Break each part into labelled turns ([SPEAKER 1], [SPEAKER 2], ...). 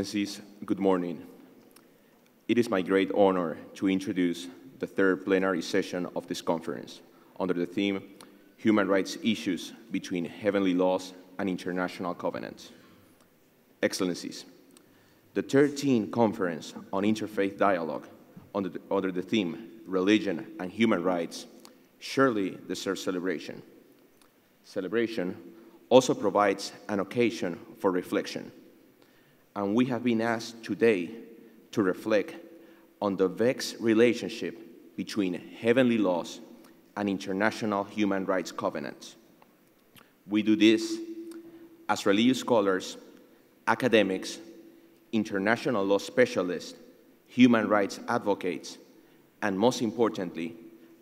[SPEAKER 1] Excellencies, good morning. It is my great honor to introduce the third plenary session of this conference under the theme, Human Rights Issues Between Heavenly Laws and International Covenants. Excellencies, the 13th Conference on Interfaith Dialogue under the theme, Religion and Human Rights, surely deserves celebration. Celebration also provides an occasion for reflection, and we have been asked today to reflect on the vexed relationship between heavenly laws and international human rights covenants. We do this as religious scholars, academics, international law specialists, human rights advocates, and most importantly,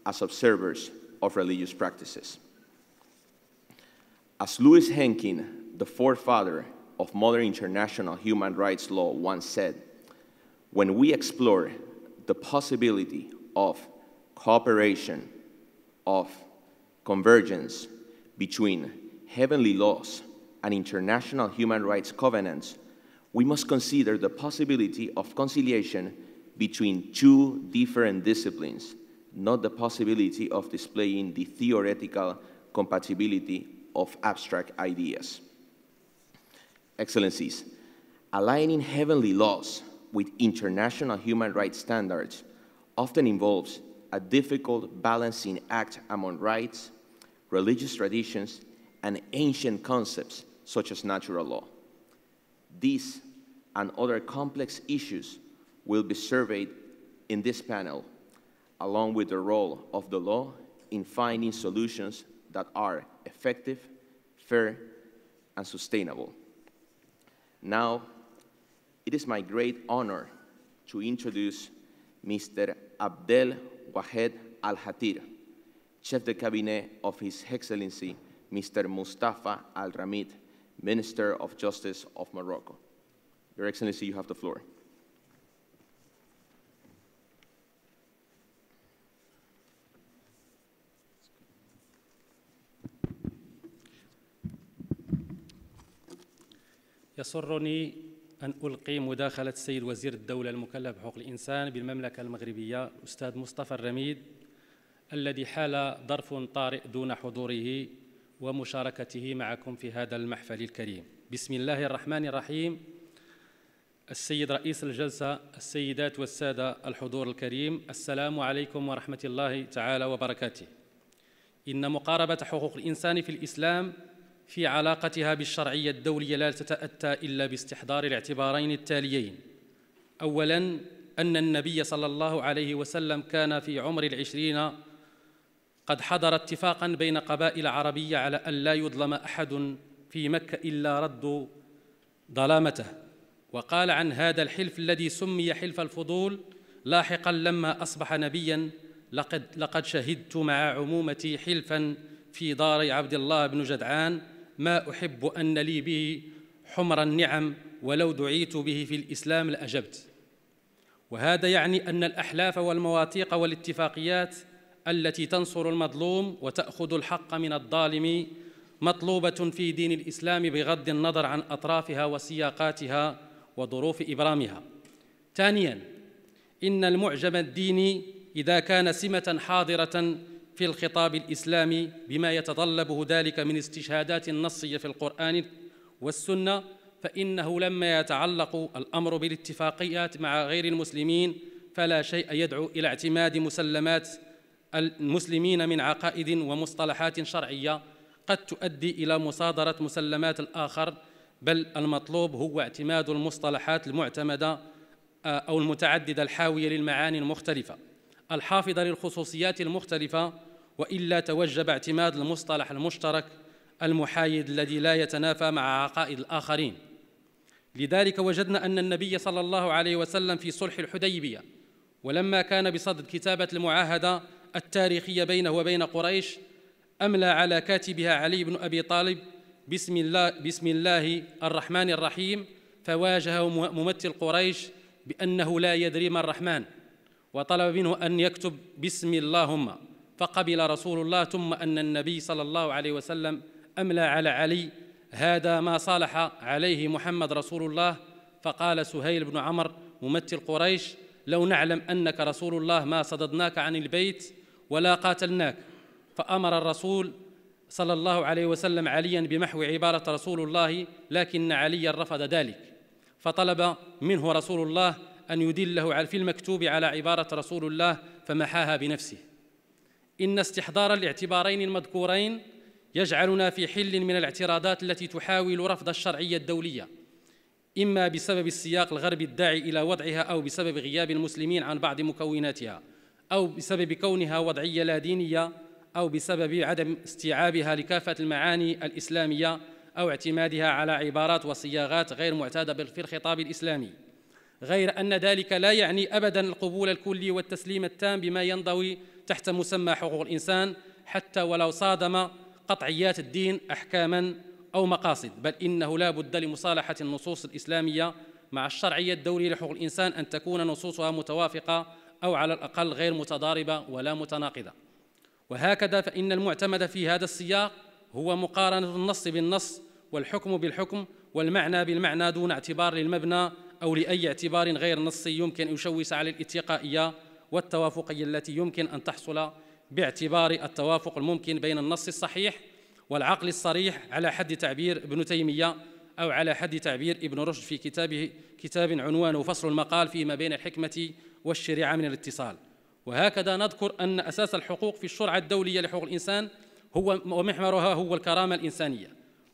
[SPEAKER 1] as observers of religious practices. As Louis Henkin, the forefather of modern international human rights law, once said, when we explore the possibility of cooperation, of convergence between heavenly laws and international human rights covenants, we must consider the possibility of conciliation between two different disciplines, not the possibility of displaying the theoretical compatibility of abstract ideas. Excellencies, aligning heavenly laws with international human rights standards often involves a difficult balancing act among rights, religious traditions, and ancient concepts such as natural law. These and other complex issues will be surveyed in this panel, along with the role of the law in finding solutions that are effective, fair, and sustainable. Now, it is my great honor to introduce Mr. Abdel Wahed Al-Hatir, Chef de Cabinet of His Excellency, Mr. Mustafa Al-Ramid, Minister of Justice of Morocco. Your Excellency, you have the floor.
[SPEAKER 2] يسرني أن ألقي مداخلة السيد وزير الدولة المكلف بحقوق الإنسان بالمملكة المغربية الأستاذ مصطفى الرميد، الذي حال ظرف طارئ دون حضوره ومشاركته معكم في هذا المحفل الكريم. بسم الله الرحمن الرحيم. السيد رئيس الجلسة، السيدات والسادة الحضور الكريم، السلام عليكم ورحمة الله تعالى وبركاته. إن مقاربة حقوق الإنسان في الإسلام في علاقتها بالشرعية الدولية لا تتأتى إلا باستحضار الاعتبارين التاليين. أولاً، أن النبي صلى الله عليه وسلم كان في عمر العشرين قد حضر اتفاقاً بين قبائل عربية على أن لا يظلم أحد في مكة إلا رد ظلامته، وقال عن هذا الحلف الذي سمي حلف الفضول لاحقاً لما أصبح نبياً: لقد شهدت مع عمومتي حلفاً في دار عبد الله بن جدعان ما أحب أن لي به حمر النعم، ولو دعيت به في الإسلام لأجبت. وهذا يعني أن الأحلاف والمواثيق والاتفاقيات التي تنصر المظلوم وتأخذ الحق من الظالم مطلوبة في دين الإسلام بغض النظر عن أطرافها وسياقاتها وظروف إبرامها. ثانياً، إن المعجم الديني إذا كان سمة حاضرة في الخطاب الإسلامي بما يتطلبه ذلك من استشهادات نصية في القرآن والسنة، فإنه لما يتعلق الأمر بالاتفاقيات مع غير المسلمين فلا شيء يدعو إلى اعتماد مسلمات المسلمين من عقائد ومصطلحات شرعية قد تؤدي إلى مصادرة مسلمات الآخر، بل المطلوب هو اعتماد المصطلحات المعتمدة أو المتعددة الحاوية للمعاني المختلفة الحافظة للخصوصيات المختلفة، وإلا توجب اعتماد المصطلح المشترك المحايد الذي لا يتنافى مع عقائد الآخرين. لذلك وجدنا أن النبي صلى الله عليه وسلم في صلح الحديبية، ولما كان بصدد كتابة المعاهدة التاريخية بينه وبين قريش، أملى على كاتبها علي بن أبي طالب بسم الله الرحمن الرحيم، فواجهه ممثل قريش بأنه لا يدري ما الرحمن، وطلب منه أن يكتب بسم اللهم، فقبل رسول الله، ثم أن النبي صلى الله عليه وسلم أملى على علي: هذا ما صالح عليه محمد رسول الله، فقال سهيل بن عمرو ممثل قريش: لو نعلم أنك رسول الله ما صددناك عن البيت ولا قاتلناك. فأمر الرسول صلى الله عليه وسلم عليا بمحو عبارة رسول الله، لكن عليا رفض ذلك، فطلب منه رسول الله أن يدله في المكتوب على عبارة رسول الله، فمحاها بنفسه. إن استحضار الاعتبارين المذكورين يجعلنا في حل من الاعتراضات التي تحاول رفض الشرعية الدولية، إما بسبب السياق الغربي الداعي إلى وضعها، أو بسبب غياب المسلمين عن بعض مكوناتها، أو بسبب كونها وضعية لا دينية، أو بسبب عدم استيعابها لكافة المعاني الإسلامية، أو اعتمادها على عبارات وصياغات غير معتادة في الخطاب الإسلامي. غير أن ذلك لا يعني أبداً القبول الكلي والتسليم التام بما ينضوي تحت مسمى حقوق الإنسان، حتى ولو صادم قطعيات الدين أحكاماً أو مقاصد، بل إنه لا بد لمصالحة النصوص الإسلامية مع الشرعية الدولية لحقوق الإنسان أن تكون نصوصها متوافقة، أو على الأقل غير متضاربة ولا متناقضة. وهكذا فإن المعتمد في هذا السياق هو مقارنة النص بالنص، والحكم بالحكم، والمعنى بالمعنى، دون اعتبار للمبنى أو لأي اعتبار غير نصي يمكن أن يشوش على الاتقائية والتوافقية التي يمكن أن تحصل باعتبار التوافق الممكن بين النص الصحيح والعقل الصريح، على حد تعبير ابن تيمية، أو على حد تعبير ابن رشد في كتاب عنوانه فصل المقال فيما بين الحكمة والشريعة من الاتصال. وهكذا نذكر أن أساس الحقوق في الشرعة الدولية لحقوق الإنسان هو ومحورها هو الكرامة الإنسانية.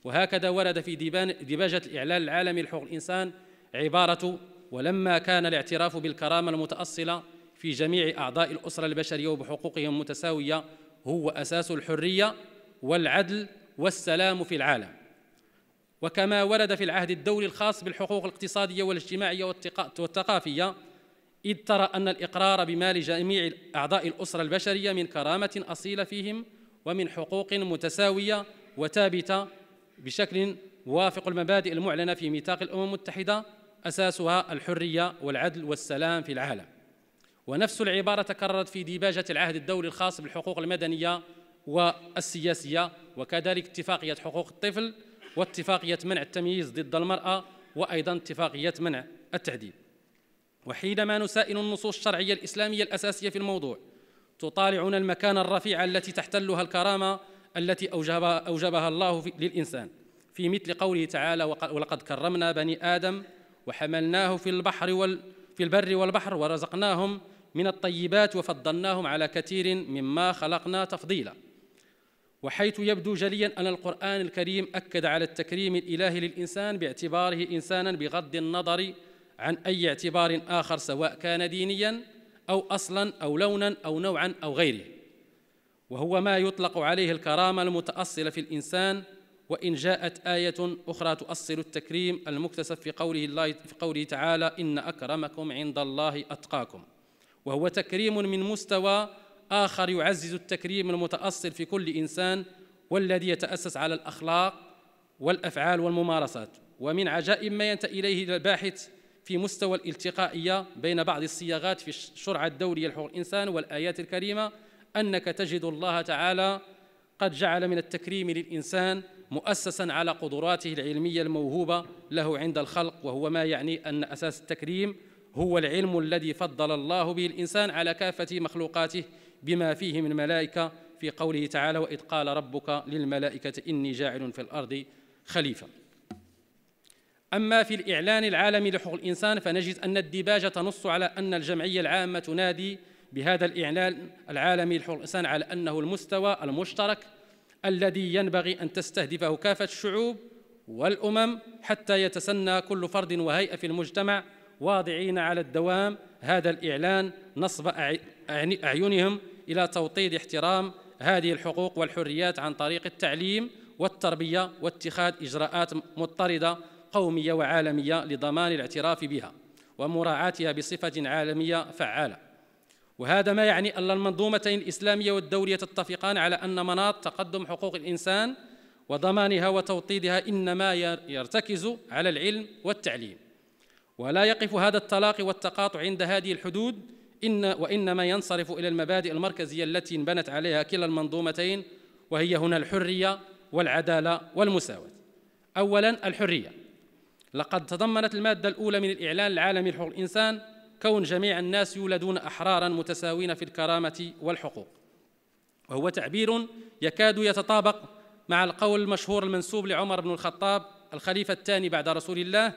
[SPEAKER 2] وهكذا ورد في ديباجة الإعلان العالمي لحقوق الإنسان عبارة: ولما كان الاعتراف بالكرامة المتأصلة في جميع أعضاء الأسرة البشرية وبحقوقهم المتساوية هو أساس الحرية والعدل والسلام في العالم. وكما ورد في العهد الدولي الخاص بالحقوق الاقتصادية والاجتماعية والثقافية، إذ ترى أن الإقرار بما لجميع أعضاء الأسرة البشرية من كرامة أصيلة فيهم ومن حقوق متساوية وثابتة بشكل يوافق المبادئ المعلنة في ميثاق الأمم المتحدة، أساسها الحرية والعدل والسلام في العالم. ونفس العبارة تكررت في ديباجة العهد الدولي الخاص بالحقوق المدنية والسياسية، وكذلك اتفاقية حقوق الطفل، واتفاقية منع التمييز ضد المرأة، وأيضا اتفاقية منع التعذيب. وحينما نسائل النصوص الشرعية الإسلامية الأساسية في الموضوع، تطالعنا المكانة الرفيعة التي تحتلها الكرامة التي أوجبها الله للإنسان، في مثل قوله تعالى: ولقد كرمنا بني آدم وحملناه في البر والبحر ورزقناهم من الطيبات وفضلناهم على كثير مما خلقنا تفضيلا. وحيث يبدو جليا أن القرآن الكريم أكد على التكريم الإلهي للإنسان باعتباره إنسانا بغض النظر عن أي اعتبار آخر، سواء كان دينيا أو أصلا أو لونا أو نوعا أو غيره، وهو ما يطلق عليه الكرامة المتأصلة في الإنسان. وإن جاءت آية أخرى تؤصل التكريم المكتسب في قوله تعالى: إن أكرمكم عند الله أتقاكم، وهو تكريم من مستوى آخر يعزز التكريم المتأصل في كل إنسان، والذي يتأسس على الأخلاق والأفعال والممارسات. ومن عجائب ما ينتهي إليه الباحث في مستوى الالتقائية بين بعض الصياغات في الشرعة الدولية لحقوق الإنسان والآيات الكريمة أنك تجد الله تعالى قد جعل من التكريم للإنسان مؤسساً على قدراته العلمية الموهوبة له عند الخلق، وهو ما يعني أن أساس التكريم هو العلم الذي فضل الله به الإنسان على كافة مخلوقاته بما فيه من ملائكة، في قوله تعالى: وإذ قال ربك للملائكة إني جاعل في الأرض خليفة. أما في الإعلان العالمي لحقوق الإنسان فنجد أن الديباجة تنص على أن الجمعية العامة تنادي بهذا الإعلان العالمي لحقوق الإنسان على أنه المستوى المشترك الذي ينبغي أن تستهدفه كافة الشعوب والأمم، حتى يتسنى كل فرد وهيئة في المجتمع واضعين على الدوام هذا الإعلان نصب أعينهم إلى توطيد احترام هذه الحقوق والحريات عن طريق التعليم والتربية واتخاذ إجراءات مضطردة قومية وعالمية لضمان الاعتراف بها ومراعاتها بصفة عالمية فعالة. وهذا ما يعني أن المنظومتين الإسلامية والدولية تتفقان على أن مناط تقدم حقوق الإنسان وضمانها وتوطيدها إنما يرتكز على العلم والتعليم، ولا يقف هذا التلاقي والتقاطع عند هذه الحدود، وإنما ينصرف إلى المبادئ المركزية التي انبنت عليها كلا المنظومتين، وهي هنا الحرية والعدالة والمساواة. أولاً الحرية، لقد تضمنت المادة الأولى من الإعلان العالمي لحقوق الإنسان كون جميع الناس يولدون أحرارا متساوين في الكرامة والحقوق، وهو تعبير يكاد يتطابق مع القول المشهور المنسوب لعمر بن الخطاب الخليفة الثاني بعد رسول الله،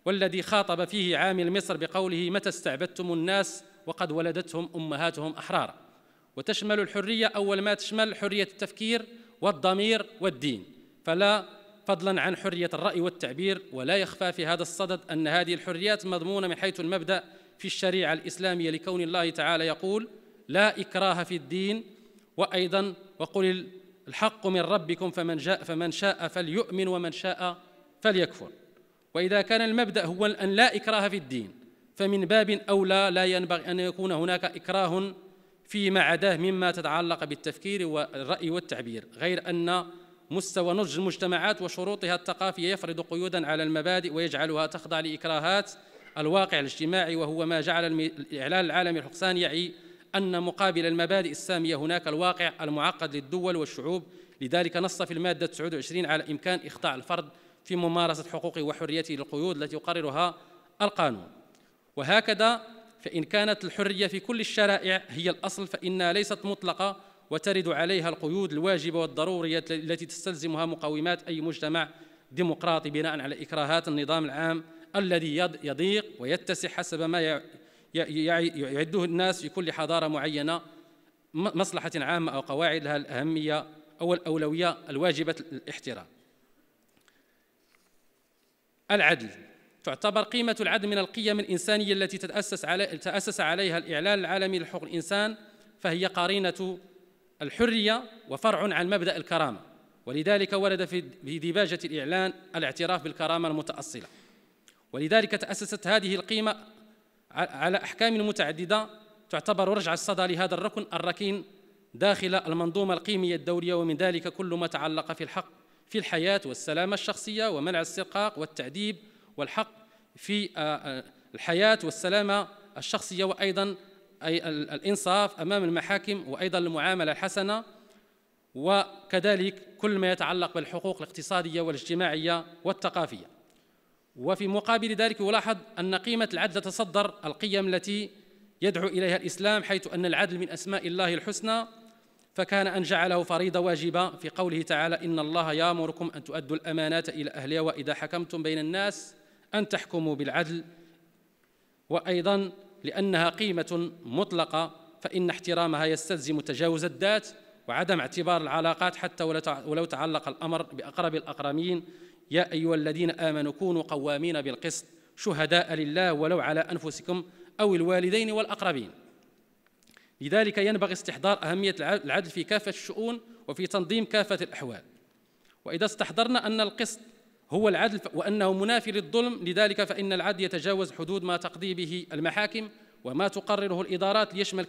[SPEAKER 2] والذي خاطب فيه عامل مصر بقوله: متى استعبدتم الناس وقد ولدتهم أمهاتهم أحرارا. وتشمل الحرية أول ما تشمل حرية التفكير والضمير والدين، فلا فضلا عن حرية الرأي والتعبير. ولا يخفى في هذا الصدد أن هذه الحريات مضمونة من حيث المبدأ في الشريعة الإسلامية، لكون الله تعالى يقول: لا إكراه في الدين، وأيضا: وقل الحق من ربكم فمن شاء فليؤمن ومن شاء فليكفر. وإذا كان المبدأ هو أن لا إكراه في الدين، فمن باب أولى لا ينبغي أن يكون هناك إكراه فيما عداه مما تتعلق بالتفكير والرأي والتعبير، غير أن مستوى نضج المجتمعات وشروطها الثقافية يفرض قيوداً على المبادئ ويجعلها تخضع لإكراهات الواقع الاجتماعي، وهو ما جعل الإعلان العالمي لحقوق الإنسان يعي أن مقابل المبادئ السامية هناك الواقع المعقد للدول والشعوب. لذلك نص في المادة 29 على إمكان إخضاع الفرد في ممارسة حقوقه وحريته للقيود التي يقررها القانون. وهكذا فإن كانت الحرية في كل الشرائع هي الأصل، فإنها ليست مطلقة وترد عليها القيود الواجبة والضرورية التي تستلزمها مقومات أي مجتمع ديمقراطي بناء على إكراهات النظام العام الذي يضيق ويتسع حسب ما يعده الناس في كل حضارة معينة مصلحة عامة أو قواعد لها الأهمية أو الأولوية الواجبة الاحترام. العدل. تعتبر قيمة العدل من القيم الإنسانية التي تأسس عليها الإعلان العالمي لحقوق الإنسان، فهي قرينة الحرية وفرع عن مبدأ الكرامة، ولذلك ورد في ديباجة الإعلان الاعتراف بالكرامة المتأصلة. ولذلك تأسست هذه القيمة على أحكام متعددة تعتبر رجع الصدى لهذا الركن الركين داخل المنظومة القيمية الدولية، ومن ذلك كل ما تعلق في الحق في الحياة والسلامة الشخصية ومنع الاسترقاق والتعذيب، والحق في الحياة والسلامة الشخصية، وأيضا الإنصاف أمام المحاكم، وأيضا المعاملة الحسنة، وكذلك كل ما يتعلق بالحقوق الاقتصادية والاجتماعية والثقافية. وفي مقابل ذلك يلاحظ أن قيمة العدل تتصدر القيم التي يدعو إليها الإسلام، حيث أن العدل من أسماء الله الحسنى، فكان أن جعله فريضة واجبة في قوله تعالى: إن الله يأمركم أن تؤدوا الأمانات إلى أهلها وإذا حكمتم بين الناس أن تحكموا بالعدل. وأيضا لأنها قيمة مطلقة فإن احترامها يستلزم تجاوز الذات وعدم اعتبار العلاقات حتى ولو تعلق الأمر بأقرب الأقربين. يا أيها الذين آمنوا كونوا قوامين بالقسط شهداء لله ولو على أنفسكم أو الوالدين والأقربين. لذلك ينبغي استحضار أهمية العدل في كافة الشؤون وفي تنظيم كافة الأحوال. وإذا استحضرنا أن القسط هو العدل وأنه منافي للظلم، لذلك فإن العدل يتجاوز حدود ما تقضي به المحاكم وما تقرره الإدارات، ليشمل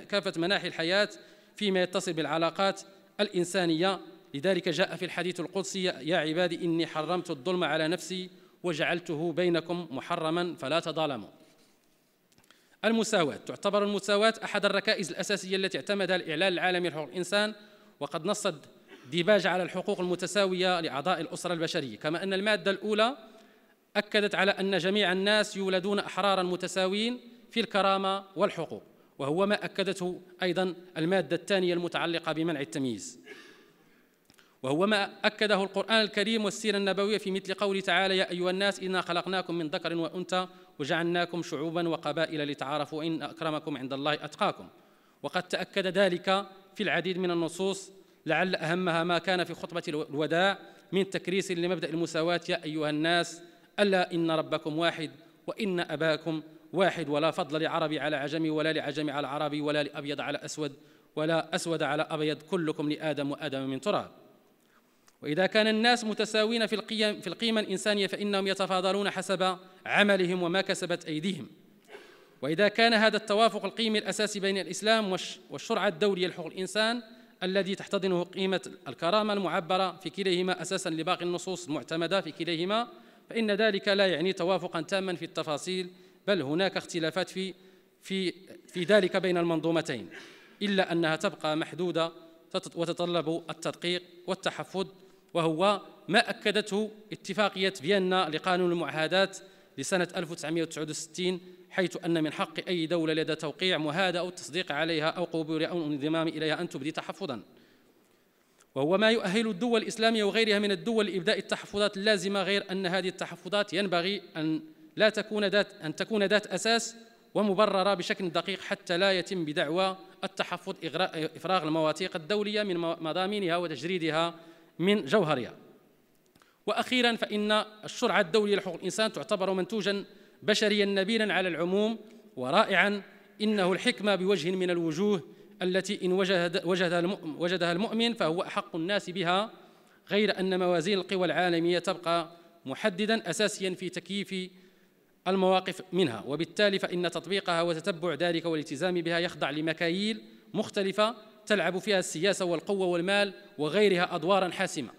[SPEAKER 2] كافة مناحي الحياة فيما يتصل بالعلاقات الإنسانية. لذلك جاء في الحديث القدسي: يا عبادي إني حرمت الظلم على نفسي وجعلته بينكم محرما فلا تظالموا. المساواة. تعتبر المساواة أحد الركائز الأساسية التي اعتمدها الإعلان العالمي لحقوق الإنسان، وقد نصت ديباج على الحقوق المتساوية لأعضاء الأسرة البشرية، كما أن المادة الأولى أكدت على أن جميع الناس يولدون أحرارا متساويين في الكرامة والحقوق، وهو ما أكدته أيضا المادة الثانية المتعلقة بمنع التمييز، وهو ما أكده القرآن الكريم والسيرة النبوية في مثل قوله تعالى: يا أيها الناس إنا خلقناكم من ذكر وأنثى وجعلناكم شعوبا وقبائل لتعارفوا إن أكرمكم عند الله أتقاكم. وقد تأكد ذلك في العديد من النصوص، لعل أهمها ما كان في خطبة الوداع من تكريس لمبدأ المساواة: يا أيها الناس ألا إن ربكم واحد وإن أباكم واحد ولا فضل لعربي على عجمي ولا لعجمي على عربي ولا لأبيض على أسود ولا أسود على أبيض كلكم لآدم وآدم من تراب. وإذا كان الناس متساوين في القيمة الإنسانية فإنهم يتفاضلون حسب عملهم وما كسبت أيديهم. وإذا كان هذا التوافق القيمي الأساسي بين الإسلام والشرع الدولي لحقوق الإنسان الذي تحتضنه قيمة الكرامة المعبرة في كليهما أساساً لباقي النصوص المعتمدة في كليهما، فإن ذلك لا يعني توافقاً تاماً في التفاصيل، بل هناك اختلافات في ذلك بين المنظومتين، إلا أنها تبقى محدودة وتتطلب التدقيق والتحفظ، وهو ما أكدته اتفاقية فيينا لقانون المعاهدات لسنة 1969، حيث أن من حق أي دولة لدى توقيع معاهدة أو التصديق عليها أو قبول أو الانضمام إليها أن تبدي تحفظاً، وهو ما يؤهل الدول الإسلامية وغيرها من الدول لإبداء التحفظات اللازمة، غير أن هذه التحفظات ينبغي أن تكون ذات أساس ومبررة بشكل دقيق حتى لا يتم بدعوى التحفظ إفراغ المواثيق الدولية من مضامينها وتجريدها من جوهرها. وأخيراً، فإن الشرعة الدولية لحقوق الإنسان تعتبر منتوجاً بشرياً نبيلاً على العموم ورائعاً، إنه الحكمة بوجه من الوجوه التي إن وجدها المؤمن فهو أحق الناس بها، غير أن موازين القوى العالمية تبقى محدداً أساسياً في تكييف المواقف منها، وبالتالي فإن تطبيقها وتتبع ذلك والالتزام بها يخضع لمكاييل مختلفة تلعب فيها السياسة والقوة والمال وغيرها أدواراً حاسمة.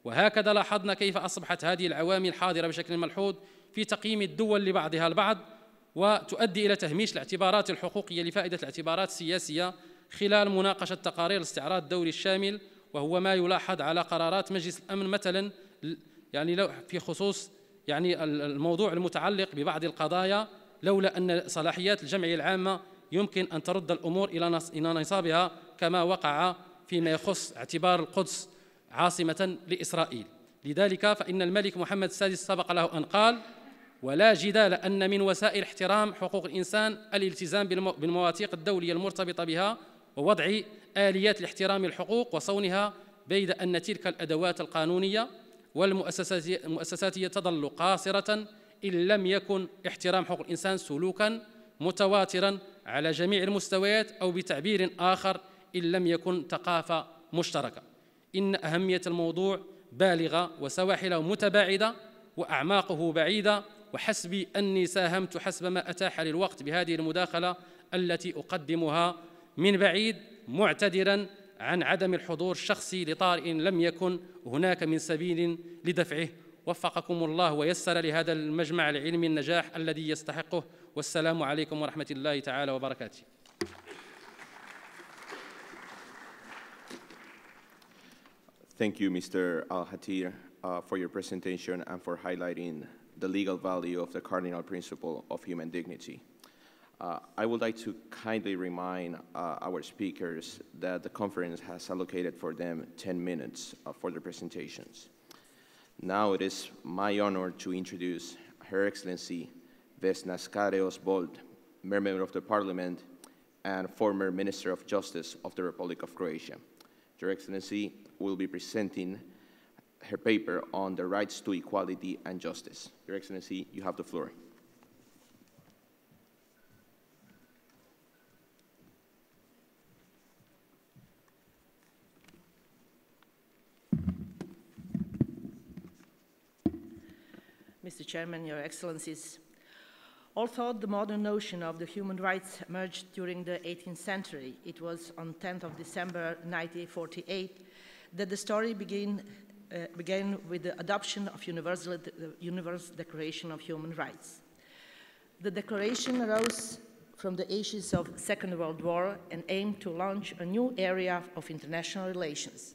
[SPEAKER 2] وهكذا لاحظنا كيف أصبحت هذه العوامل حاضرة بشكل ملحوظ في تقييم الدول لبعضها البعض، وتؤدي إلى تهميش الاعتبارات الحقوقية لفائدة الاعتبارات السياسية خلال مناقشة تقارير الاستعراض الدولي الشامل، وهو ما يلاحظ على قرارات مجلس الأمن مثلاً، يعني في خصوص الموضوع المتعلق ببعض القضايا، لولا أن صلاحيات الجمعية العامة يمكن أن ترد الأمور إلى نصابها، كما وقع فيما يخص اعتبار القدس عاصمة لإسرائيل. لذلك فإن الملك محمد السادس سبق له أن قال: ولا جدال أن من وسائل احترام حقوق الإنسان الالتزام بالمواثيق الدولية المرتبطة بها ووضع آليات لاحترام الحقوق وصونها، بيد أن تلك الأدوات القانونية والمؤسساتية تظل قاصرة إن لم يكن احترام حقوق الإنسان سلوكاً متواتراً على جميع المستويات، أو بتعبير آخر إن لم يكن ثقافة مشتركة. إن أهمية الموضوع بالغة وسواحله متباعدة وأعماقه بعيدة، وحسبي أني ساهمت حسب ما أتاح للوقت بهذه المداخلة التي أقدمها من بعيد، معتذراً عن عدم الحضور الشخصي لطارئ لم يكن هناك من سبيل لدفعه. وفقكم الله ويسر لهذا المجمع العلمي النجاح الذي يستحقه، والسلام عليكم ورحمة الله تعالى وبركاته.
[SPEAKER 1] Thank you, Mr. Al-Hatir, for your presentation and for highlighting the legal value of the cardinal principle of human dignity. I would like to kindly remind our speakers that the conference has allocated for them 10 minutes for their presentations. Now it is my honor to introduce Her Excellency Vesna Skare-Osvold, Member of the Parliament and former Minister of Justice of the Republic of Croatia. Your Excellency will be presenting her paper on the rights to equality and justice. Your Excellency, you have the floor.
[SPEAKER 3] Mr. Chairman, Your Excellencies, although the modern notion of the human rights emerged during the 18th century, it was on 10th of December 1948 that the story began with the adoption of Universal Declaration of Human Rights. The declaration arose from the ashes of the Second World War and aimed to launch a new area of international relations.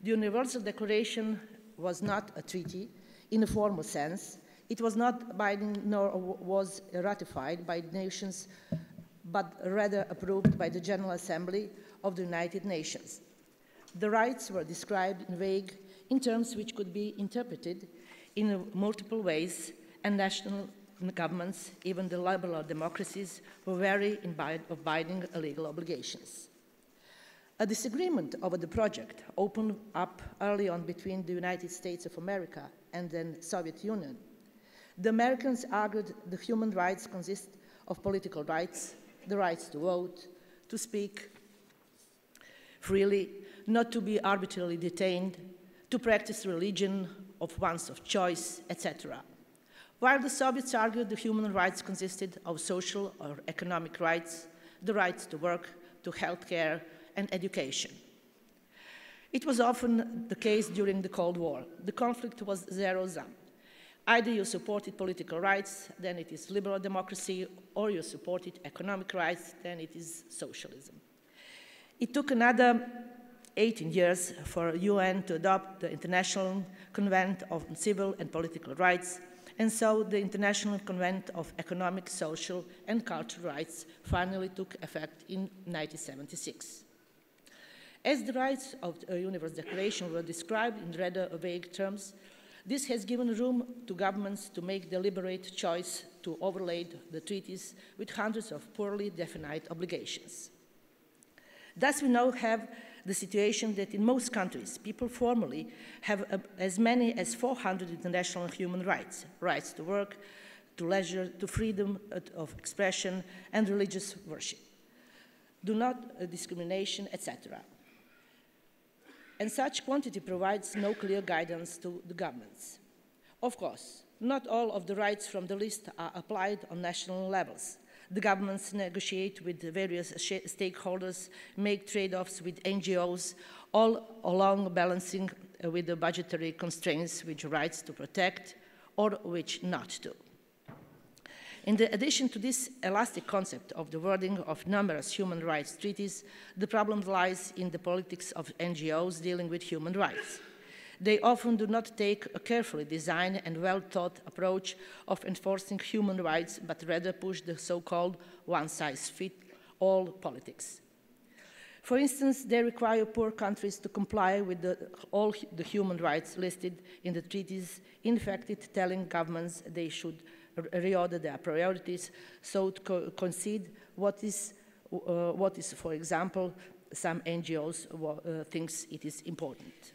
[SPEAKER 3] The Universal Declaration was not a treaty in a formal sense. It was not binding nor was ratified by nations, but rather approved by the General Assembly of the United Nations. The rights were described in vague in terms which could be interpreted in multiple ways, and national governments, even the liberal democracies, were wary of binding legal obligations. A disagreement over the project opened up early on between the United States of America and the Soviet Union. The Americans argued the human rights consist of political rights, the rights to vote, to speak freely, not to be arbitrarily detained, to practice religion of one's of choice, etc. While the Soviets argued the human rights consisted of social or economic rights, the rights to work, to health care, and education. It was often the case during the Cold War. The conflict was zero-sum. Either you supported political rights, then it is liberal democracy, or you supported economic rights, then it is socialism. It took another 18 years for UN to adopt the International Convention on Civil and Political Rights, and so the International Convention of Economic, Social, and Cultural Rights finally took effect in 1976. As the rights of the Universal Declaration were described in rather vague terms, this has given room to governments to make deliberate choice to overlay the treaties with hundreds of poorly defined obligations. Thus, we now have the situation that in most countries, people formally have as many as 400 international human rights: rights to work, to leisure, to freedom of expression, and religious worship, do not discrimination, etc. And such quantity provides no clear guidance to the governments. Of course, not all of the rights from the list are applied on national levels. The governments negotiate with the various stakeholders, make trade-offs with NGOs, all along balancing with the budgetary constraints which rights to protect or which not to. In addition to this elastic concept of the wording of numerous human rights treaties, the problem lies in the politics of NGOs dealing with human rights. They often do not take a carefully designed and well-thought approach of enforcing human rights, but rather push the so-called one-size-fits-all politics. For instance, they require poor countries to comply with all the human rights listed in the treaties, in fact, telling governments they should reorder their priorities, so to concede what is, for example, some NGOs thinks it is important.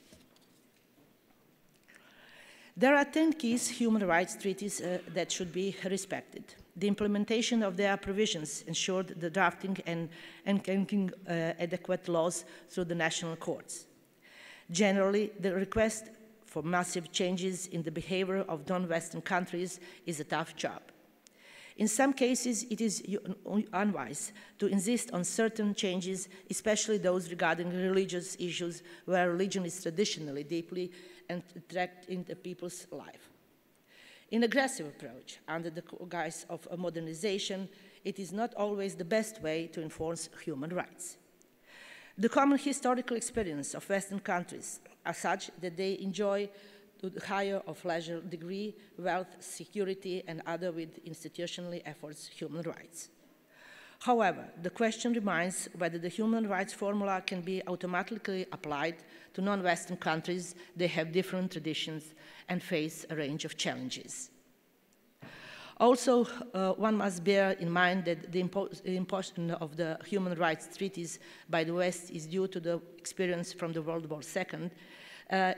[SPEAKER 3] There are 10 key human rights treaties that should be respected. The implementation of their provisions ensured the drafting and enacting adequate laws through the national courts. Generally, the request for massive changes in the behavior of non-Western countries is a tough job. In some cases, it is unwise to insist on certain changes, especially those regarding religious issues where religion is traditionally deeply entrenched into people's life. In aggressive approach, under the guise of a modernization, it is not always the best way to enforce human rights. The common historical experience of Western countries are such that they enjoy the higher of leisure degree, wealth, security, and other with institutionally efforts human rights. However, the question remains whether the human rights formula can be automatically applied to non-Western countries. They have different traditions and face a range of challenges. Also, one must bear in mind that the imposition of the human rights treaties by the West is due to the experience from the World War II.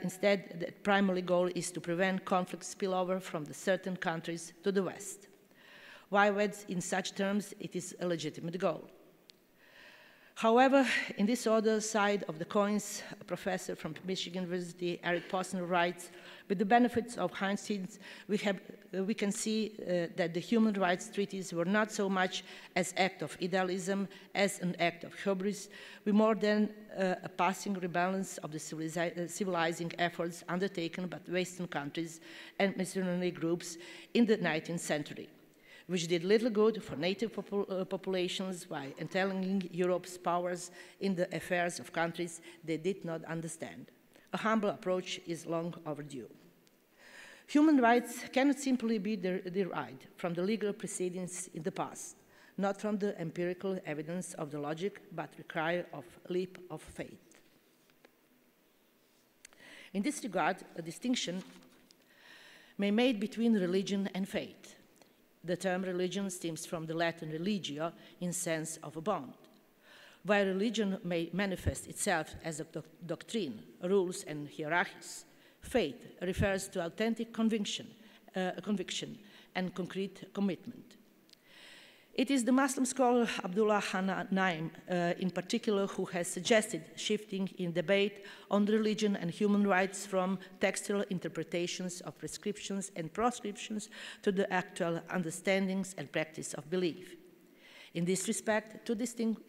[SPEAKER 3] Instead, the primary goal is to prevent conflict spillover from the certain countries to the West. Why, in such terms, it is a legitimate goal. However, in this other side of the coins, a professor from Michigan University, Eric Posner, writes, with the benefits of hindsight, we can see that the human rights treaties were not so much as an act of idealism as an act of hubris, with more than a passing rebalance of the civilizing efforts undertaken by Western countries and missionary groups in the 19th century, which did little good for native populations by entangling Europe's powers in the affairs of countries they did not understand. A humble approach is long overdue. Human rights cannot simply be derived from the legal proceedings in the past, not from the empirical evidence of the logic, but require a leap of faith. In this regard, a distinction may be made between religion and faith. The term religion stems from the Latin religio in sense of a bond. While religion may manifest itself as a doctrine, rules, and hierarchies, faith refers to authentic conviction and concrete commitment. It is the Muslim scholar Abdullah Naim, in particular, who has suggested shifting in debate on religion and human rights from textual interpretations of prescriptions and proscriptions to the actual understandings and practice of belief. In this respect, two distinct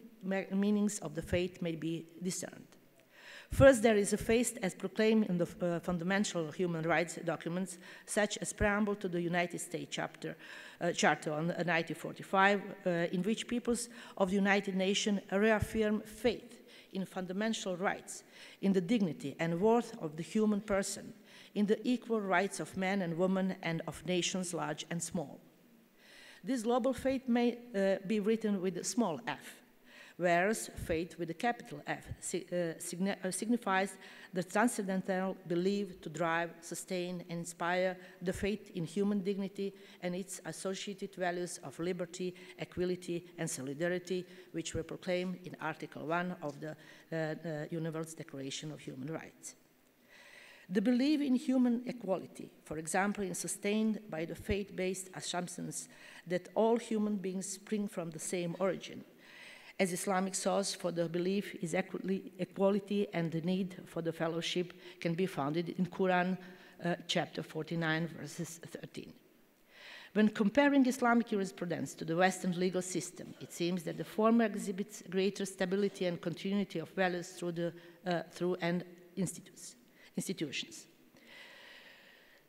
[SPEAKER 3] meanings of the faith may be discerned. First, there is a faith as proclaimed in the fundamental human rights documents, such as Preamble to the United States Charter on 1945, in which peoples of the United Nations reaffirm faith in fundamental rights, in the dignity and worth of the human person, in the equal rights of men and women and of nations large and small. This global faith may be written with a small f, whereas faith with a capital F signifies the transcendental belief to drive, sustain, and inspire the faith in human dignity and its associated values of liberty, equality, and solidarity, which were proclaimed in Article 1 of the Universal Declaration of Human Rights. The belief in human equality, for example, is sustained by the faith-based assumptions that all human beings spring from the same origin, as Islamic source for the belief is equality and the need for the fellowship can be found in Quran chapter 49, verses 13. When comparing Islamic jurisprudence to the Western legal system, it seems that the former exhibits greater stability and continuity of values through institutions.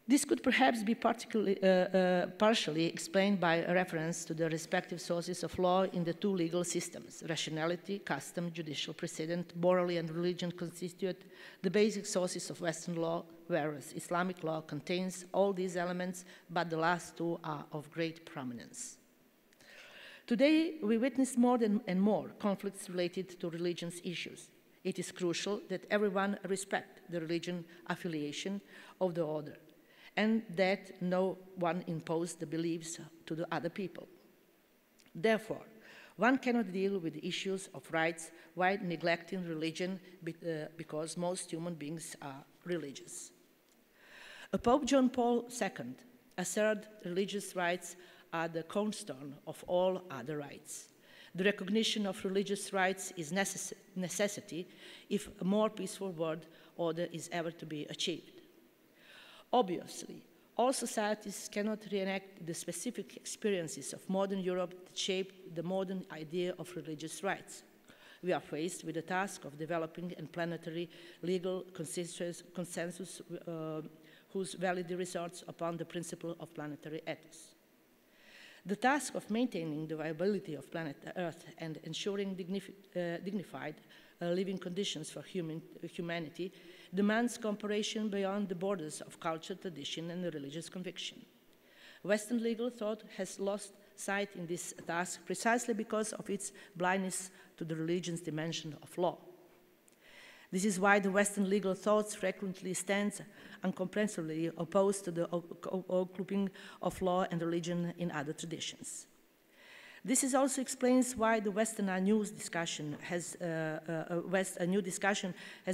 [SPEAKER 3] This could perhaps be partially explained by a reference to the respective sources of law in the two legal systems. Rationality, custom, judicial precedent, morality, and religion constitute the basic sources of Western law, whereas Islamic law contains all these elements, but the last two are of great prominence. Today, we witness more and more conflicts related to religious issues. It is crucial that everyone respect the religion affiliation of the other, and that no one impose the beliefs to the other people. Therefore, one cannot deal with the issues of rights while neglecting religion because most human beings are religious. Pope John Paul II asserted religious rights are the cornerstone of all other rights. The recognition of religious rights is necessity if a more peaceful world order is ever to be achieved. Obviously, all societies cannot reenact the specific experiences of modern Europe that shaped the modern idea of religious rights. We are faced with the task of developing a planetary legal consensus whose validity resorts upon the principle of planetary ethics. The task of maintaining the viability of planet Earth and ensuring dignified living conditions for humanity demands cooperation beyond the borders of culture, tradition, and religious conviction. Western legal thought has lost sight in this task precisely because of its blindness to the religion's dimension of law. This is why the Western legal thought frequently stands incomprehensibly opposed to the grouping of law and religion in other traditions. This also explains why the Western new discussion has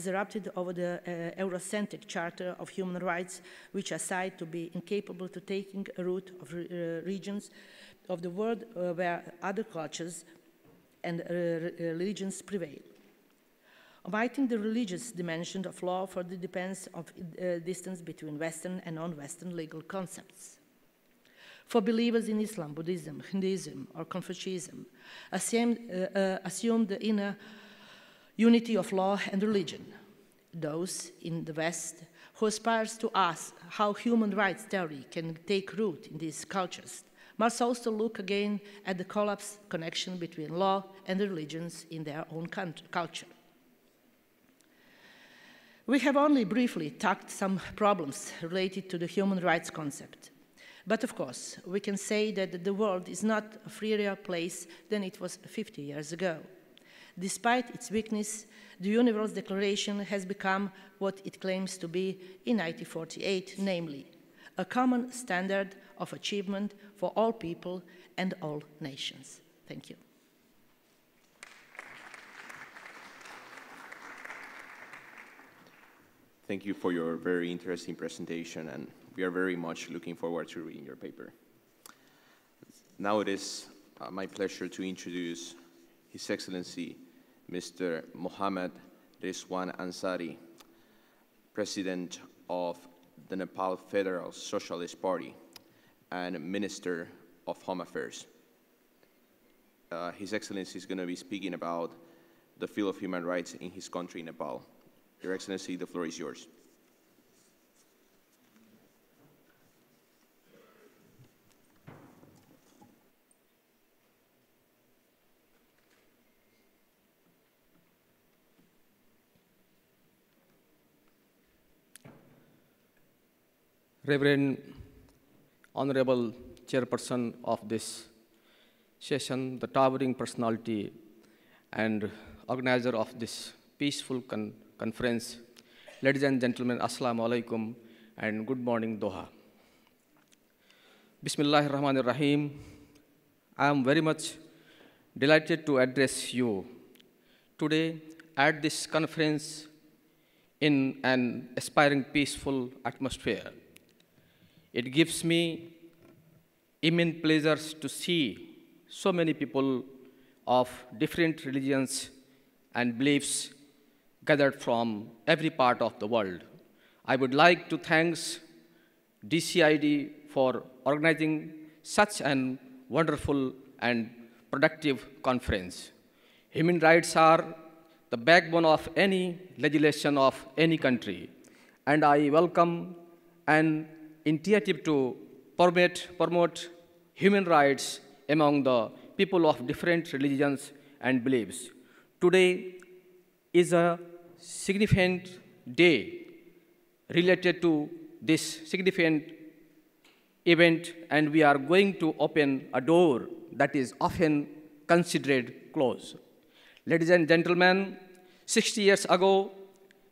[SPEAKER 3] erupted over the Eurocentric Charter of Human Rights, which are cited to be incapable to taking a route of regions of the world where other cultures and religions prevail. Omitting the religious dimension of law further depends on distance between Western and non-Western legal concepts. For believers in Islam, Buddhism, Hinduism, or Confucianism, assume the inner unity of law and religion. Those in the West who aspires to ask how human rights theory can take root in these cultures must also look again at the collapse connection between law and the religions in their own culture. We have only briefly tackled some problems related to the human rights concept. But of course, we can say that the world is not a freer place than it was 50 years ago. Despite its weakness, the Universal Declaration has become what it claims to be in 1948, namely, a common standard of achievement for all people and all nations. Thank you.
[SPEAKER 1] Thank you for your very interesting presentation, and we are very much looking forward to reading your paper. Now it is my pleasure to introduce His Excellency, Mr. Mohammad Rizwan Ansari, President of the Nepal Federal Socialist Party and Minister of Home Affairs. His Excellency is going to be speaking about the field of human rights in his country, Nepal. Your Excellency, the floor is yours.
[SPEAKER 4] Reverend Honorable Chairperson of this session, the towering personality and organizer of this peaceful conference, ladies and gentlemen, Assalamu alaikum and good morning, Doha. Bismillahir Rahmanir Rahim. I am very much delighted to address you today at this conference in an aspiring peaceful atmosphere. It gives me immense pleasure to see so many people of different religions and beliefs gathered from every part of the world. I would like to thank DCID for organizing such an wonderful and productive conference. Human rights are the backbone of any legislation of any country, and I welcome an initiative to promote human rights among the people of different religions and beliefs. Today is a significant day related to this significant event, and we are going to open a door that is often considered closed. Ladies and gentlemen, 60 years ago,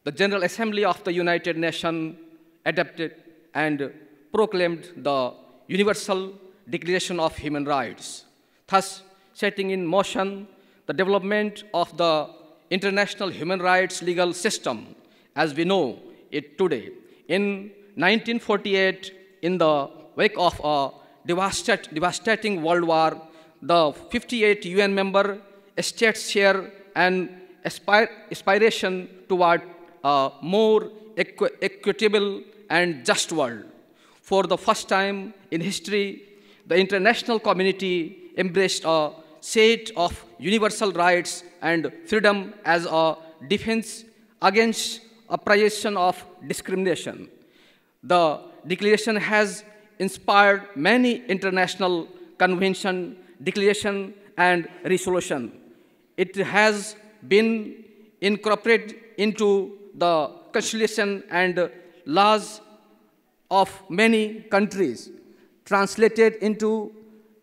[SPEAKER 4] the General Assembly of the United Nations adopted and proclaimed the Universal Declaration of Human Rights, thus setting in motion the development of the international human rights legal system as we know it today. In 1948, in the wake of a devastating world war, the 58 UN member states share an aspiration toward a more equitable and just world. For the first time in history, the international community embraced a set of universal rights and freedom as a defense against oppression of discrimination. The declaration has inspired many international conventions, declarations, and resolutions. It has been incorporated into the constitution and laws of many countries, translated into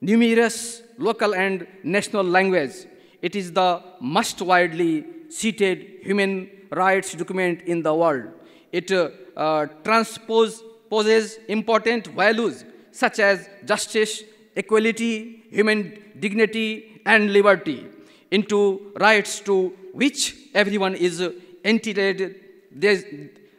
[SPEAKER 4] numerous local and national languages. It is the most widely cited human rights document in the world. It transposes important values such as justice, equality, human dignity, and liberty into rights to which everyone is entitled.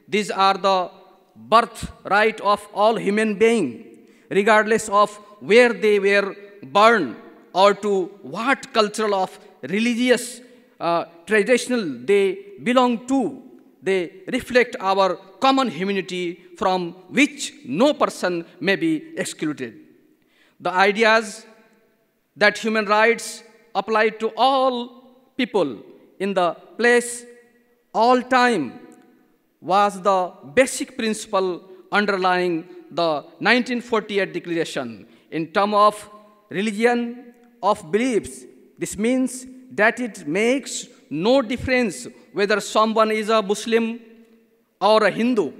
[SPEAKER 4] These are the birthright of all human beings, regardless of where they were born or to what cultural or religious traditional they belong to. They reflect our common humanity from which no person may be excluded. The ideas that human rights apply to all people in the place, all time, was the basic principle underlying the 1948 Declaration. In terms of religion, of beliefs, this means that it makes no difference whether someone is a Muslim or a Hindu,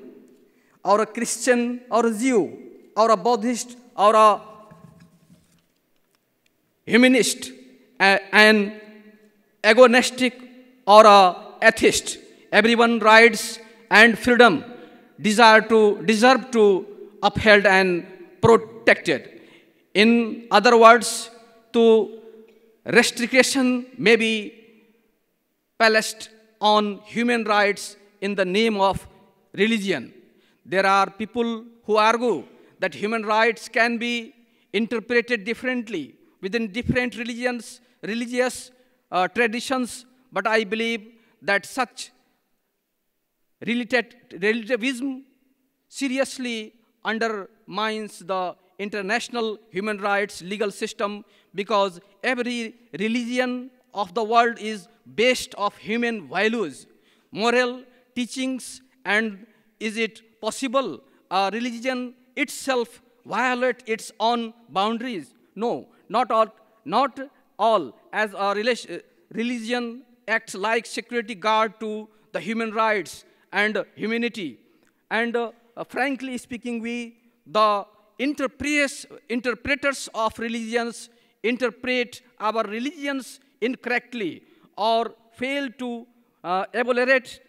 [SPEAKER 4] or a Christian or a Jew, or a Buddhist or a humanist, an agnostic or a atheist. Everyone rights and freedom deserve to upheld and protected. In other words, to restriction may be placed on human rights in the name of religion. There are people who argue that human rights can be interpreted differently within different religious traditions, but I believe that such relativism seriously undermines the international human rights legal system, because every religion of the world is based on human values, moral teachings, and is it possible a religion itself violate its own boundaries? No, not all, as a religion acts like security guard to the human rights and humanity. And frankly speaking, we the interpreters of religions interpret our religions incorrectly or fail to evaluate,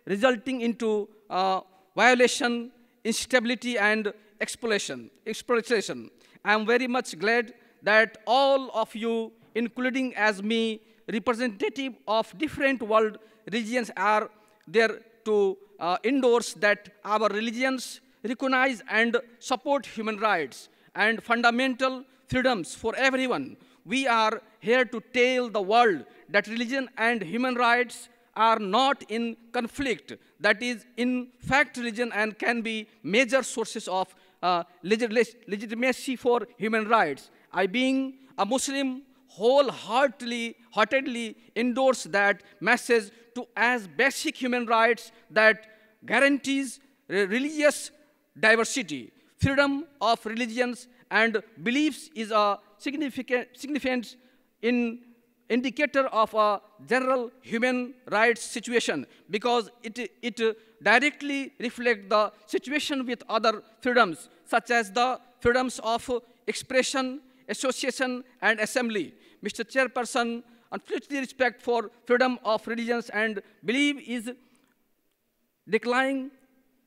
[SPEAKER 4] resulting into violation, instability, and exploitation. I am very much glad that all of you, including as me, representative of different world religions, are there to endorse that our religions recognize and support human rights and fundamental freedoms for everyone. We are here to tell the world that religion and human rights are not in conflict. That is, in fact, religion and can be major sources of legitimacy for human rights. I, being a Muslim, wholeheartedly endorse that message to as basic human rights that guarantees religious diversity. Freedom of religions and beliefs is a significant indicator of a general human rights situation because it directly reflects the situation with other freedoms, such as the freedoms of expression, association, and assembly. Mr. Chairperson, unfortunately, respect for freedom of religions and belief is declining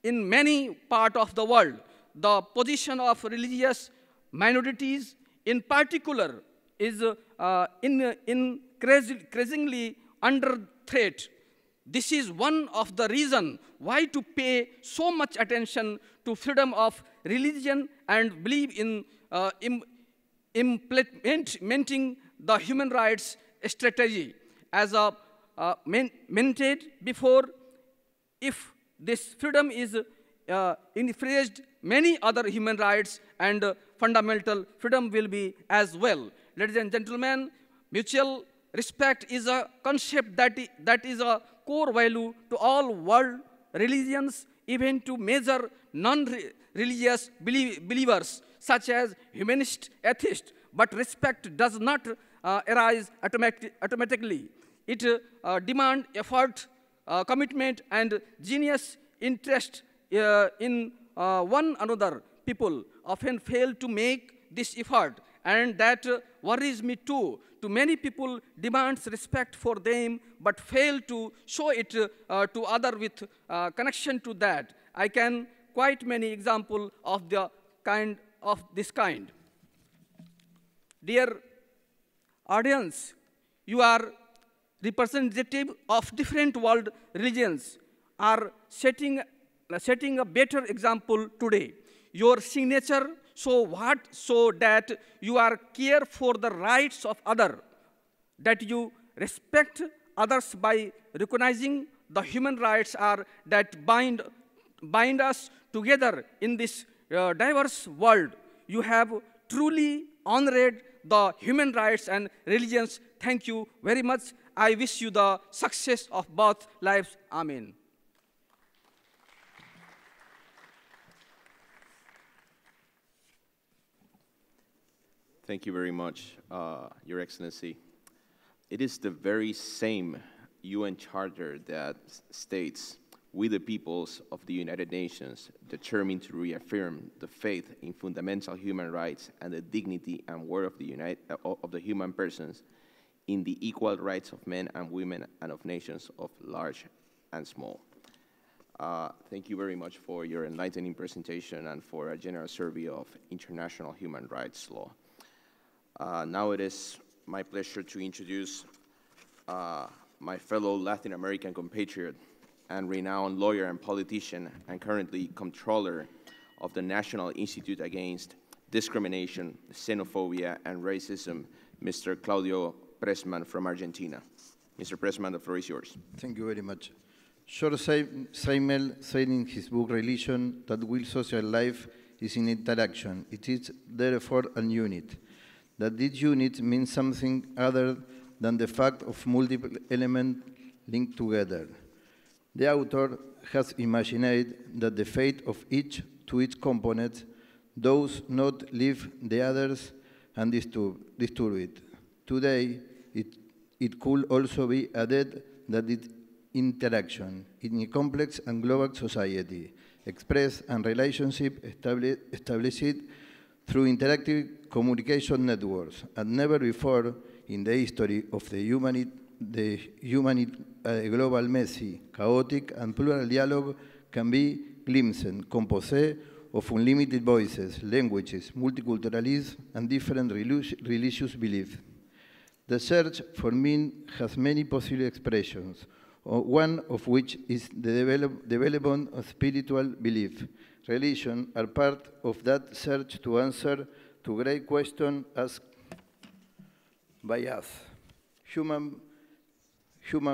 [SPEAKER 4] in many parts of the world. The position of religious minorities in particular is increasingly under threat. This is one of the reasons why to pay so much attention to freedom of religion and believe in implementing the human rights strategy. As mentioned before, if this freedom is infringed, many other human rights and fundamental freedom will be as well. Ladies and gentlemen, mutual respect is a concept that is a core value to all world religions, even to major non-religious believers, such as humanist atheists. But respect does not arise automatically. It demands effort, commitment, and genuine interest in one another. People often fail to make this effort, and that worries me too. Too many people demand respect for them, but fail to show it to others with connection to that. I can quite many examples of this kind. Dear audience, you are representative of different world religions, are setting a better example today. Your signature so that you are care for the rights of others, that you respect others by recognizing the human rights are that bind us together in this diverse world. You have truly honored the human rights and religions. Thank you very much. I wish you the success of both lives. Amen.
[SPEAKER 1] Thank you very much, Your Excellency. It is the very same UN Charter that states, "We, the peoples of the United Nations, determined to reaffirm the faith in fundamental human rights and the dignity and worth of the human persons, in the equal rights of men and women and of nations of large and small." Thank you very much for your enlightening presentation and for a general survey of international human rights law. Now it is my pleasure to introduce my fellow Latin American compatriot and renowned lawyer and politician and currently comptroller of the National Institute Against Discrimination, Xenophobia, and Racism, Mr. Claudio Pressman from Argentina. Mr. Pressman, the floor is yours.
[SPEAKER 5] Thank you very much. George Simmel said in his book Religion that will social life is in interaction. It is therefore a unit. That this unit means something other than the fact of multiple elements linked together. The author has imagined that the fate of each to its component does not leave the others and disturb it. Today, it could also be added that it interaction in a complex and global society. expressed, and relationship established through interactive communication networks, and never before in the history of the humanity, global messy, chaotic, and plural dialogue can be glimpsed, composed of unlimited voices, languages, multiculturalism, and different religious beliefs. The search for meaning has many possible expressions, one of which is the development of spiritual belief. Religion are part of that search to answer to great questions asked by us, human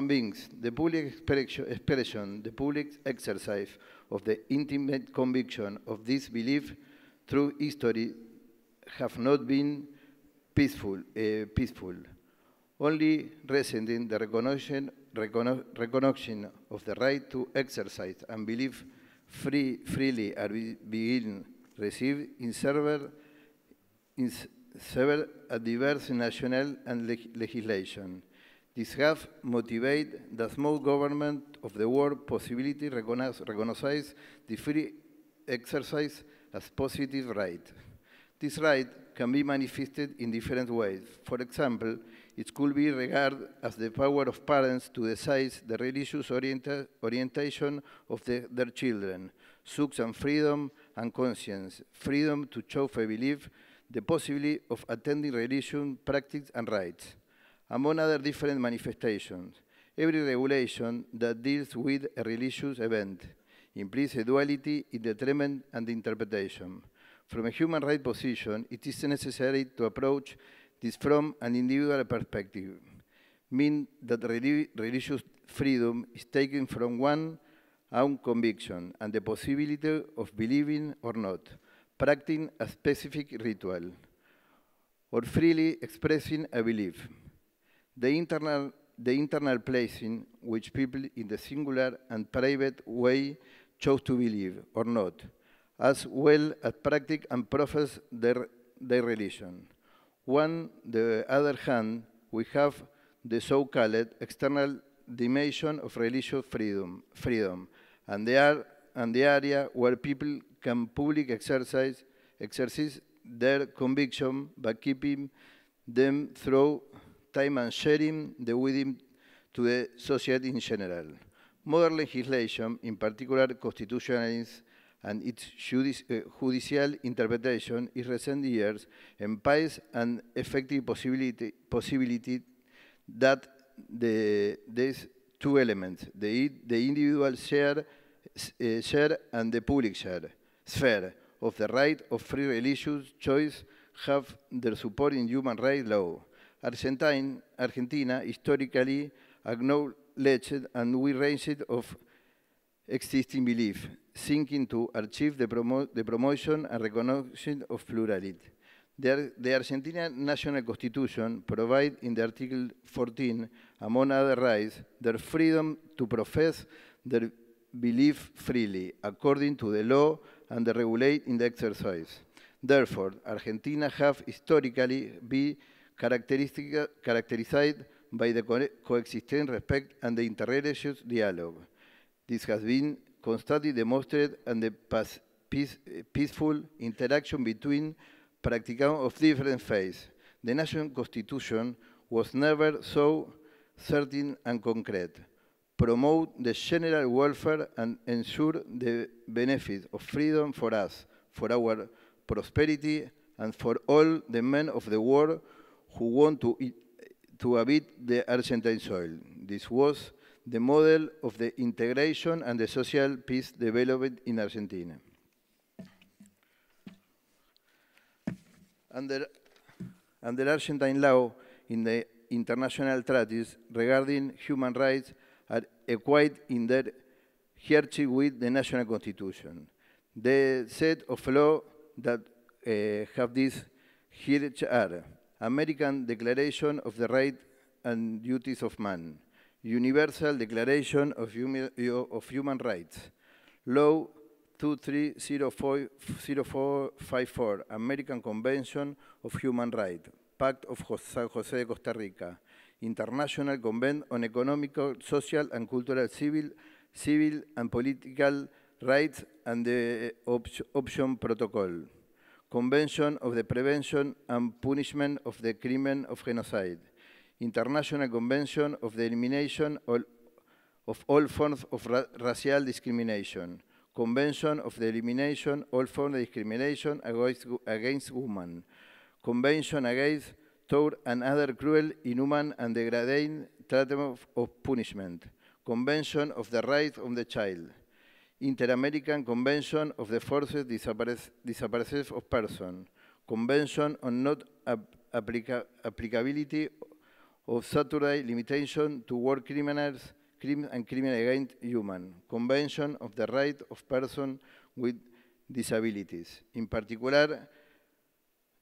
[SPEAKER 5] beings. The public expression, the public exercise of the intimate conviction of this belief through history have not been peaceful. Only recently the recognition of the right to exercise and believe freely are being received in several diverse national and legislation. This has motivated the small government of the world possibility recognize the free exercise as positive right. This right can be manifested in different ways. For example, it could be regarded as the power of parents to decide the religious orientation of their children, such as freedom and conscience, freedom to choose a belief, the possibility of attending religion, practice, and rites, among other different manifestations. Every regulation that deals with a religious event implies a duality in the treatment and the interpretation. From a human rights position, it is necessary to approach this from an individual perspective, meaning that religious freedom is taken from one's own conviction and the possibility of believing or not, practicing a specific ritual, or freely expressing a belief. The internal placing which people in the singular and private way chose to believe or not, as well as practice and profess their religion. On the other hand, we have the so-called external dimension of religious freedom, and the area where people can publicly exercise their conviction by keeping them through time and sharing the wisdom to the society in general. Modern legislation, in particular constitutionalism and its judicial interpretation in recent years, implies an effective possibility that these two elements, the individual share and the public sphere of the right of free religious choice have their support in human rights law. Argentina historically acknowledged and we raised of existing belief, seeking to achieve the promotion and recognition of plurality. The Argentinian National Constitution provides in the Article 14, among other rights, their freedom to profess their belief freely, according to the law and the regulate in the exercise. Therefore, Argentina have historically been characterized by the coexistent respect and the interreligious dialogue. This has been constantly demonstrated and the peaceful interaction between practitioners of different faiths. The national constitution was never so certain and concrete. Promote the general welfare and ensure the benefit of freedom for us, for our prosperity, and for all the men of the world who want to habit the Argentine soil. This was the model of the integration and the social peace developed in Argentina. Under Argentine law, in the international treaties regarding human rights are equated in their hierarchy with the national constitution. The set of laws that have this hierarchy are American Declaration of the Rights and Duties of Man, Universal Declaration of Human Rights, Law 230454, American Convention of Human Rights, Pact of San Jose de Costa Rica, International Convention on Economic, Social, and Cultural, Civil and Political Rights and the Option Protocol, Convention of the Prevention and Punishment of the Crime of Genocide, International Convention of the Elimination of all forms of racial discrimination, Convention of the Elimination of all forms of discrimination against women, Convention against torture and other cruel, inhuman, and degrading treatment of punishment, Convention of the Rights of the Child, Inter-American Convention of the Forced Disappearance of Persons, Convention on Not Applicability of Statutory Limitation to War Crimes and Crimes Against Human, Convention of the Rights of Persons with Disabilities, in particular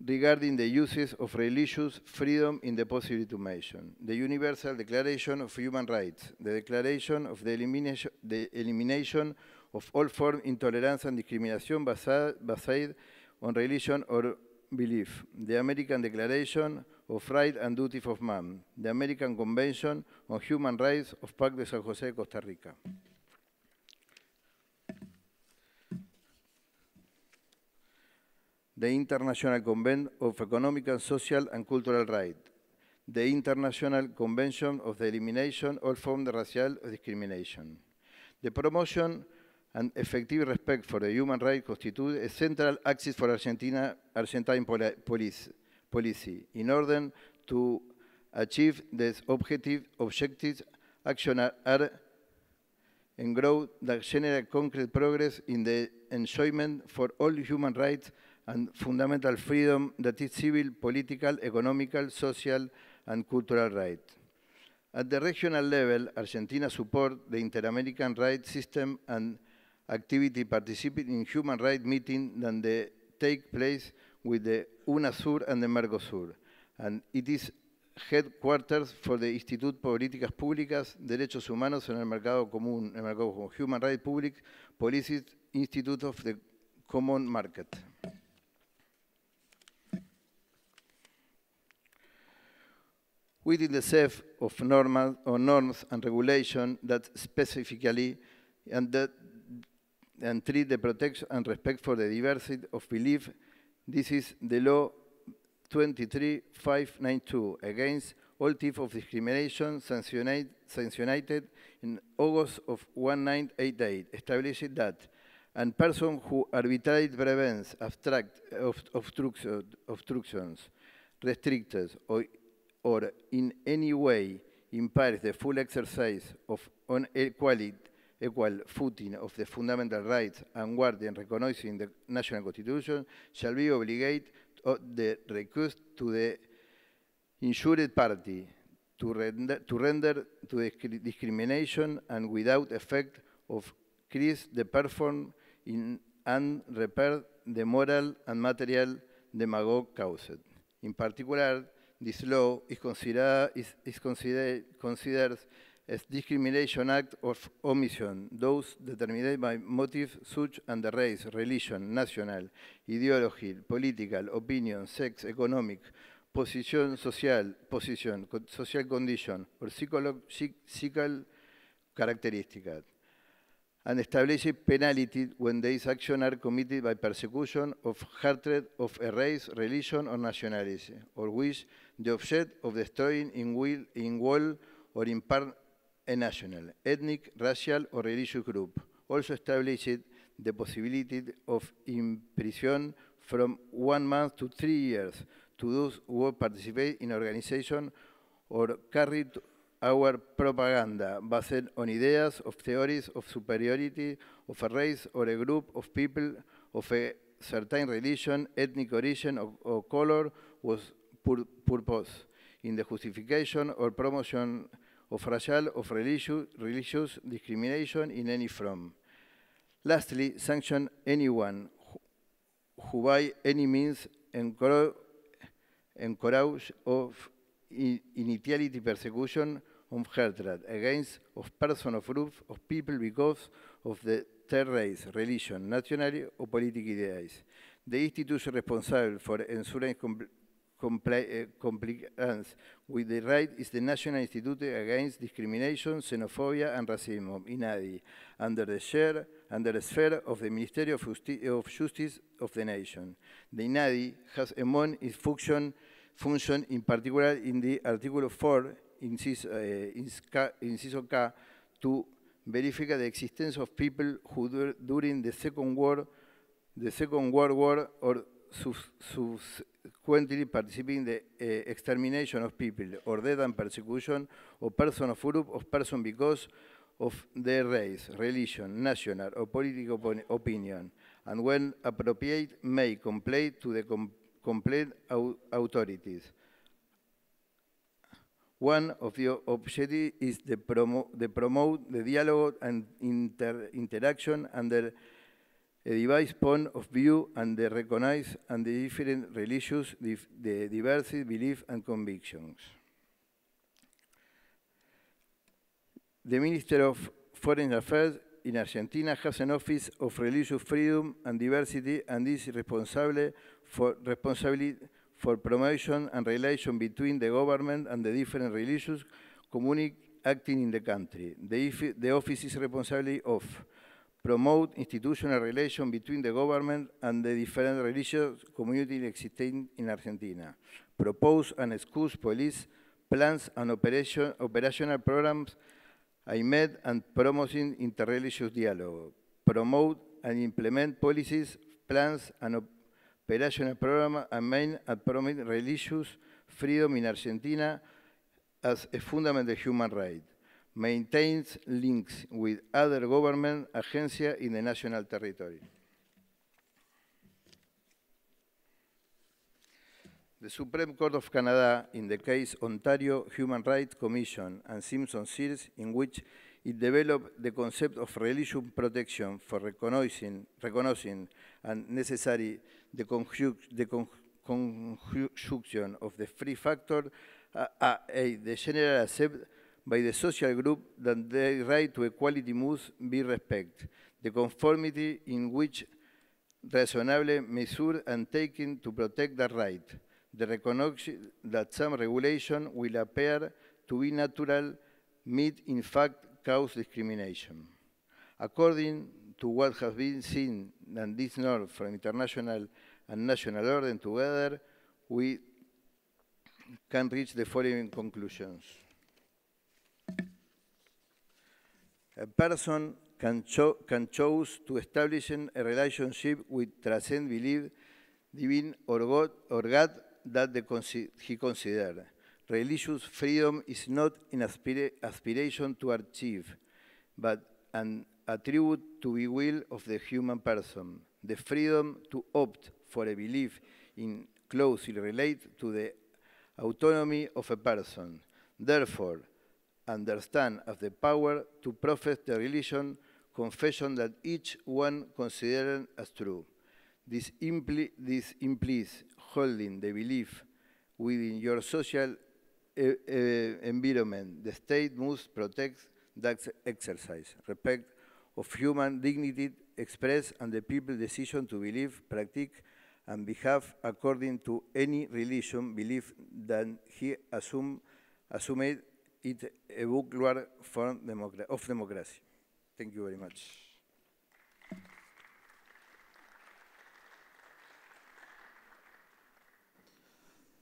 [SPEAKER 5] regarding the uses of religious freedom in the possibility to mention, the Universal Declaration of Human Rights, the Declaration of the Elimination of all forms of intolerance and discrimination based on religion or belief, the American Declaration of Rights and Duties of Man, the American Convention on Human Rights of Pact de San José, Costa Rica. The International Convention of Economic, Social and Cultural Rights, the International Convention of the Elimination of all forms of racial discrimination. The promotion and effective respect for the human rights constitute a central axis for Argentine policy. In order to achieve these objectives, action are and grow that generate concrete progress in the enjoyment for all human rights and fundamental freedom that is civil, political, economical, social, and cultural rights. At the regional level, Argentina supports the Inter-American rights system and activity participating in human rights meetings that take place with the UNASUR and the Mercosur, and it is headquarters for the Instituto de Políticas Públicas, Derechos Humanos en el Mercado Común, Human Rights Public Policies Institute of the Common Market. Within the set of norms and regulations that specifically and treat the protection and respect for the diversity of belief, this is the Law 23592 against all types of discrimination sanctioned in August of 1988, established that a person who arbitrarily prevents obstructions, restricts, or in any way impairs the full exercise of equal footing of the fundamental rights and guardian recognized in the national constitution shall be obligated the request to the injured party to render to the discrimination and without effect of increase the perform in and repair the moral and material demagogue caused. In particular, this law is considered as discrimination act of omission, those determined by motives such as the race, religion, national, ideology, political, opinion, sex, economic, social condition, or psychological characteristics, and establish penalty when these actions are committed by persecution of hatred of a race, religion, or nationality, or which the object of destroying in whole or in part a national, ethnic, racial, or religious group. Also established the possibility of imprisonment from 1 month to 3 years to those who participate in organization or carry our propaganda based on ideas of theories of superiority of a race or a group of people of a certain religion, ethnic origin, or color was purpose in the justification or promotion of racial or religious discrimination in any form. Lastly, sanction anyone who by any means encourage of initiality persecution of hatred against of person of group of people because of the third race, religion, nationality, or political ideas. The institution responsible for ensuring compliance with the right is the National Institute Against Discrimination, Xenophobia and Racism, INADI, under the sphere of the Ministry of Justice of the nation. The INADI has among its function in particular in the Article 4, inciso K, to verify the existence of people who during the Second World War or subsequently participating in the extermination of people or death and persecution of person of group of person because of their race, religion, national or political opinion, and when appropriate may complain to the complaint authorities. One of the objectives is to promote the dialogue and interaction under a device point of view and they recognize and the different religious, the diversity, beliefs and convictions. The Minister of Foreign Affairs in Argentina has an Office of Religious Freedom and Diversity and is responsible for promotion and relation between the government and the different religious communities acting in the country. The office is responsible of promote institutional relation between the government and the different religious communities existing in Argentina, propose and excuse police plans and operational programs aimed at promoting interreligious dialogue, promote and implement policies, plans and operational programs aimed at promoting religious freedom in Argentina as a fundamental human right. Maintains links with other government agencies in the national territory. The Supreme Court of Canada, in the case Ontario Human Rights Commission and Simpson series, in which it developed the concept of religious protection for recognizing and necessary the conjunction of the three factors, the general accept by the social group that their right to equality must be respected, the conformity in which reasonable measures are taken to protect that right, the recognition that some regulation will appear to be natural, might in fact cause discrimination. According to what has been seen and this norm from international and national order together, we can reach the following conclusions. A person can choose to establish a relationship with transcendent belief, divine or God that he considers. Religious freedom is not an aspiration to achieve, but an attribute to the will of the human person. The freedom to opt for a belief in closely related to the autonomy of a person. Therefore, understand as the power to profess the religion, confession that each one considers as true. This implies holding the belief within your social environment. The state must protect that exercise, respect of human dignity expressed and the people's decision to believe, practice, and behave according to any religion belief that he assumed it a bookwork form of democracy. Thank you very much.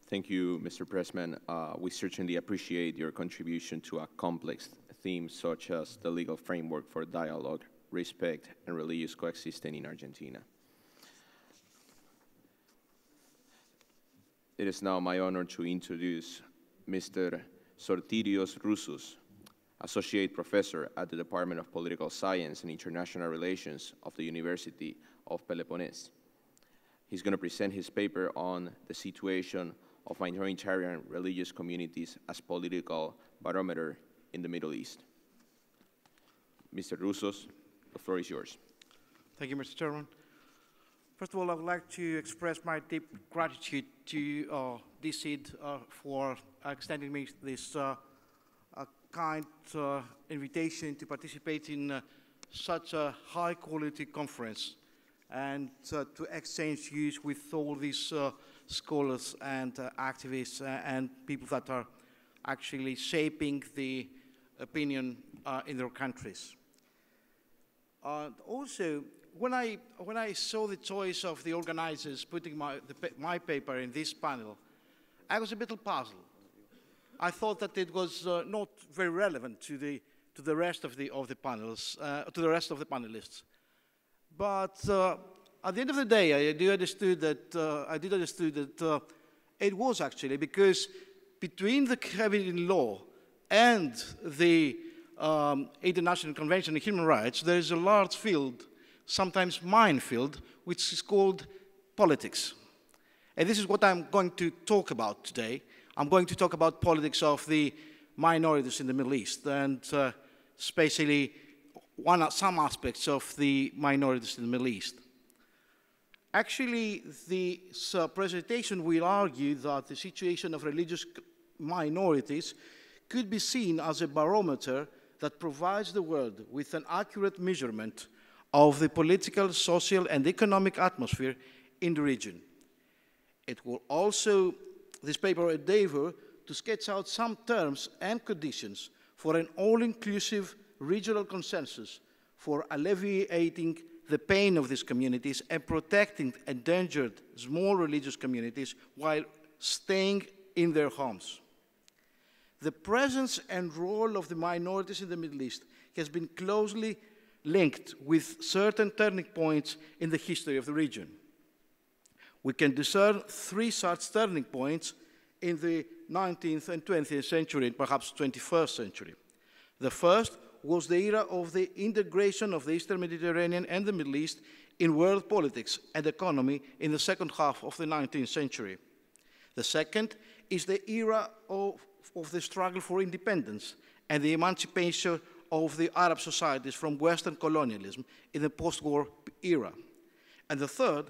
[SPEAKER 1] Thank you, Mr. Pressman. We certainly appreciate your contribution to a complex theme such as the legal framework for dialogue, respect, and religious coexistence in Argentina. It is now my honor to introduce Mr. Sortirios Roussos, Associate Professor at the Department of Political Science and International Relations of the University of Peloponnese. He's going to present his paper on the situation of minoritarian religious communities as political barometer in the Middle East. Mr. Roussos, the floor is yours.
[SPEAKER 6] Thank you, Mr. Chairman. First of all, I would like to express my deep gratitude to DCID for extending me this kind invitation to participate in such a high-quality conference and to exchange views with all these scholars and activists and people that are actually shaping the opinion in their countries. Also, when I saw the choice of the organizers putting my paper in this panel, I was a bit puzzled. I thought that it was not very relevant to the rest of the panels, to the rest of the panelists. But at the end of the day, I did understand that it was actually, because between the Covenant law and the International Convention on Human Rights, there is a large field, sometimes minefield, which is called politics. And this is what I'm going to talk about today. I'm going to talk about politics of the minorities in the Middle East, and especially some aspects of the minorities in the Middle East. Actually, this presentation will argue that the situation of religious minorities could be seen as a barometer that provides the world with an accurate measurement of the political, social, and economic atmosphere in the region. It will also, this paper endeavor to sketch out some terms and conditions for an all-inclusive regional consensus for alleviating the pain of these communities and protecting endangered small religious communities while staying in their homes. The presence and role of the minorities in the Middle East has been closely linked with certain turning points in the history of the region. We can discern three such turning points in the 19th and 20th century, and perhaps 21st century. The first was the era of the integration of the Eastern Mediterranean and the Middle East in world politics and economy in the second half of the 19th century. The second is the era of the struggle for independence and the emancipation of the Arab societies from Western colonialism in the post-war era. And the third,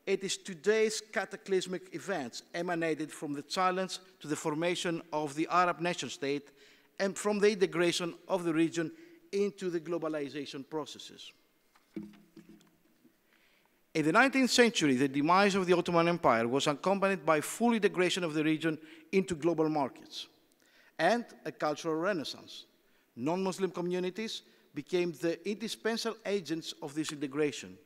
[SPEAKER 6] it is today's cataclysmic events emanated from the challenge to the formation of the Arab nation-state and from the integration of the region into the globalization processes. In the 19th century, the demise of the Ottoman Empire was accompanied by full integration of the region into global markets and a cultural renaissance. Non-Muslim communities became the indispensable agents of this integration.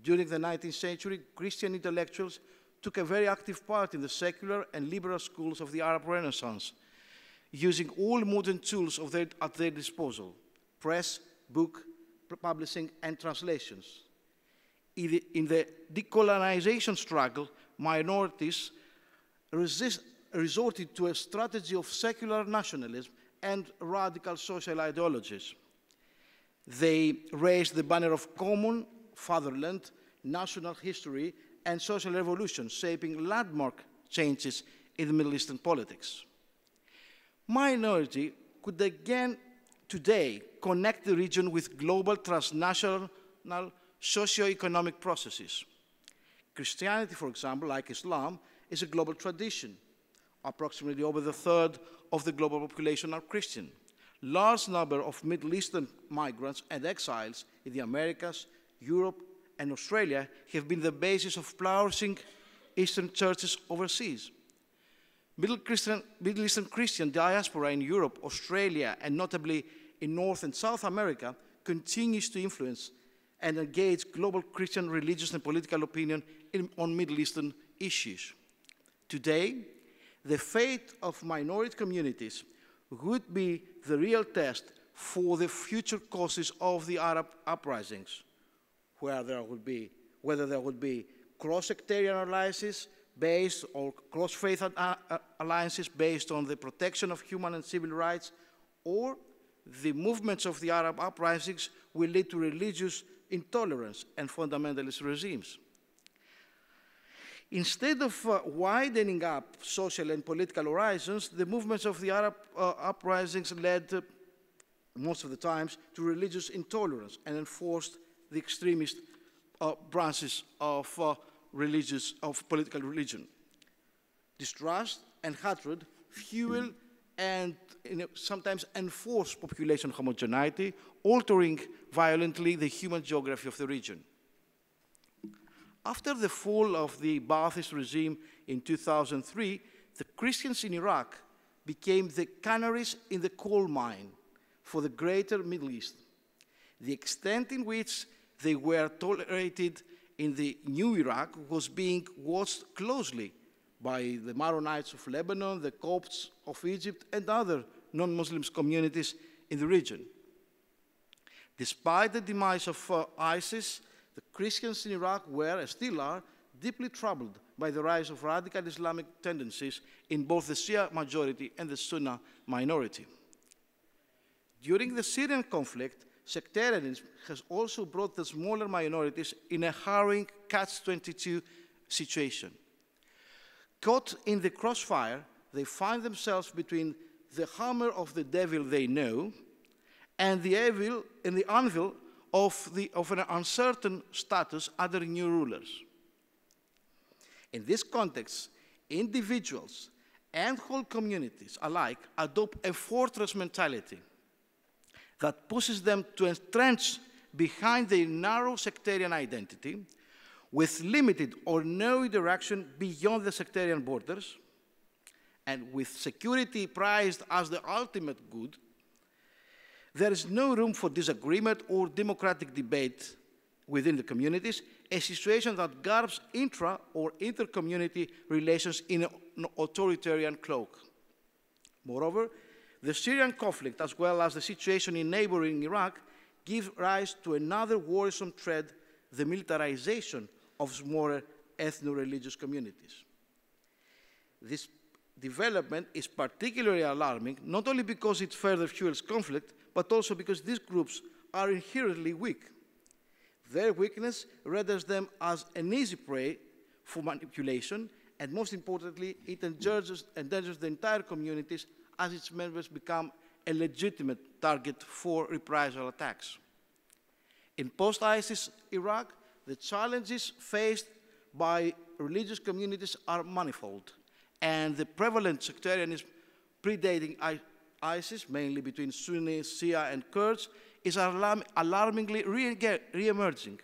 [SPEAKER 6] During the 19th century, Christian intellectuals took a very active part in the secular and liberal schools of the Arab Renaissance, using all modern tools at their disposal: press, book, publishing, and translations. In the decolonization struggle, minorities resorted to a strategy of secular nationalism and radical social ideologies. They raised the banner of common fatherland, national history, and social revolution, shaping landmark changes in the Middle Eastern politics. Minority could again today connect the region with global transnational socio-economic processes. Christianity, for example, like Islam, is a global tradition. Approximately over a third of the global population are Christian. Large number of Middle Eastern migrants and exiles in the Americas, Europe, and Australia have been the basis of flourishing Eastern churches overseas. Middle Eastern Christian diaspora in Europe, Australia, and notably in North and South America continues to influence and engage global Christian religious and political opinion on Middle Eastern issues. Today, the fate of minority communities would be the real test for the future causes of the Arab uprisings, whether there would be cross-sectarian alliances based or cross-faith alliances based on the protection of human and civil rights, or the movements of the Arab uprisings will lead to religious intolerance and fundamentalist regimes. Instead of widening up social and political horizons, the movements of the Arab uprisings led most of the times to religious intolerance and enforced the extremist branches of political religion. Distrust and hatred fuel and sometimes enforce population homogeneity, altering violently the human geography of the region. After the fall of the Ba'athist regime in 2003, the Christians in Iraq became the canaries in the coal mine for the greater Middle East. The extent in which they were tolerated in the new Iraq was being watched closely by the Maronites of Lebanon, the Copts of Egypt, and other non-Muslim communities in the region. Despite the demise of ISIS, the Christians in Iraq were, and still are, deeply troubled by the rise of radical Islamic tendencies in both the Shia majority and the Sunni minority. During the Syrian conflict, sectarianism has also brought the smaller minorities in a harrowing catch-22 situation. Caught in the crossfire, they find themselves between the hammer of the devil they know and the anvil of an uncertain status under new rulers. In this context, individuals and whole communities alike adopt a fortress mentality that pushes them to entrench behind their narrow sectarian identity with limited or no interaction beyond the sectarian borders, and with security prized as the ultimate good. There is no room for disagreement or democratic debate within the communities, a situation that garbs intra- or inter-community relations in an authoritarian cloak. Moreover, the Syrian conflict, as well as the situation in neighboring Iraq, give rise to another worrisome trend, the militarization of smaller ethno-religious communities. This development is particularly alarming, not only because it further fuels conflict, but also because these groups are inherently weak. Their weakness renders them as an easy prey for manipulation, and most importantly, it endangers the entire communities as its members become a legitimate target for reprisal attacks. In post-ISIS Iraq, the challenges faced by religious communities are manifold, and the prevalent sectarianism predating ISIS, mainly between Sunni, Shia, and Kurds, is alarmingly re-emerging.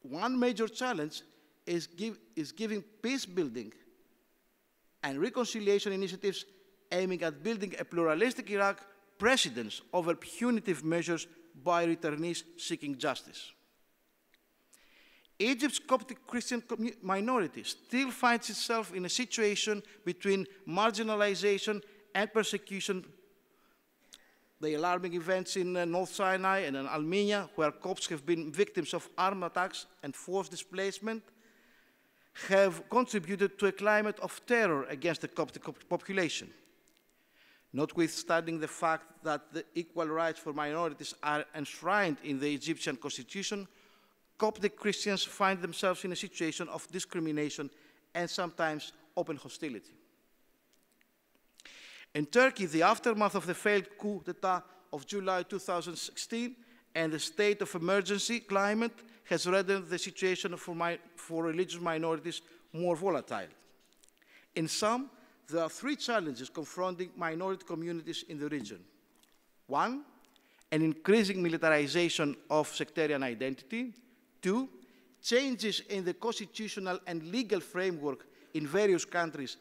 [SPEAKER 6] One major challenge is giving peace-building and reconciliation initiatives aiming at building a pluralistic Iraq precedence over punitive measures by returnees seeking justice. Egypt's Coptic Christian minority still finds itself in a situation between marginalization and persecution. The alarming events in North Sinai and in Almenia, where Copts have been victims of armed attacks and forced displacement, have contributed to a climate of terror against the Coptic population. Notwithstanding the fact that the equal rights for minorities are enshrined in the Egyptian constitution, Coptic Christians find themselves in a situation of discrimination and sometimes open hostility. In Turkey, the aftermath of the failed coup d'etat of July 2016 and the state of emergency climate has rendered the situation for religious minorities more volatile. In sum, there are three challenges confronting minority communities in the region. One, an increasing militarization of sectarian identity. Two, changes in the constitutional and legal framework in various countries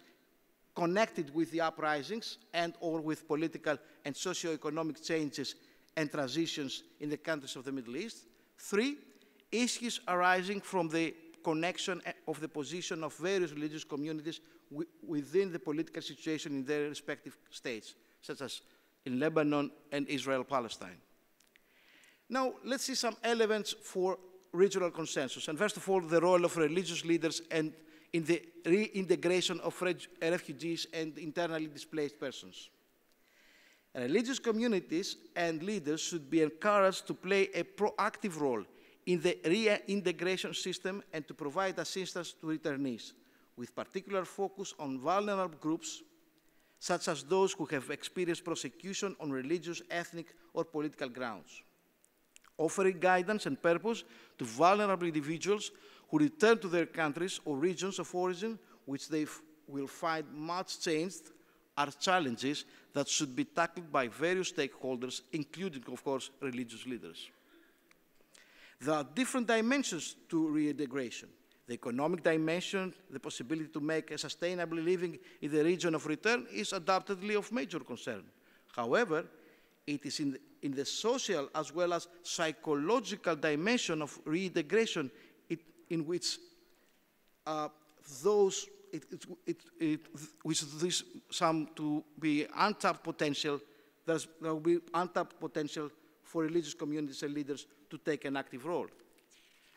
[SPEAKER 6] connected with the uprisings and or with political and socio-economic changes and transitions in the countries of the Middle East. Three, issues arising from the connection of the position of various religious communities within the political situation in their respective states, such as in Lebanon and Israel-Palestine. Now, let's see some elements for regional consensus. And first of all, the role of religious leaders and in the reintegration of refugees and internally displaced persons. Religious communities and leaders should be encouraged to play a proactive role in the reintegration system and to provide assistance to returnees, with particular focus on vulnerable groups, such as those who have experienced persecution on religious, ethnic, or political grounds. Offering guidance and purpose to vulnerable individuals who return to their countries or regions of origin, which they will find much changed, are challenges that should be tackled by various stakeholders, including, of course, religious leaders. There are different dimensions to reintegration. The economic dimension, the possibility to make a sustainable living in the region of return is undoubtedly of major concern. However, it is in the social as well as psychological dimension of reintegration in which which some to be untapped potential, there will be untapped potential for religious communities and leaders to take an active role.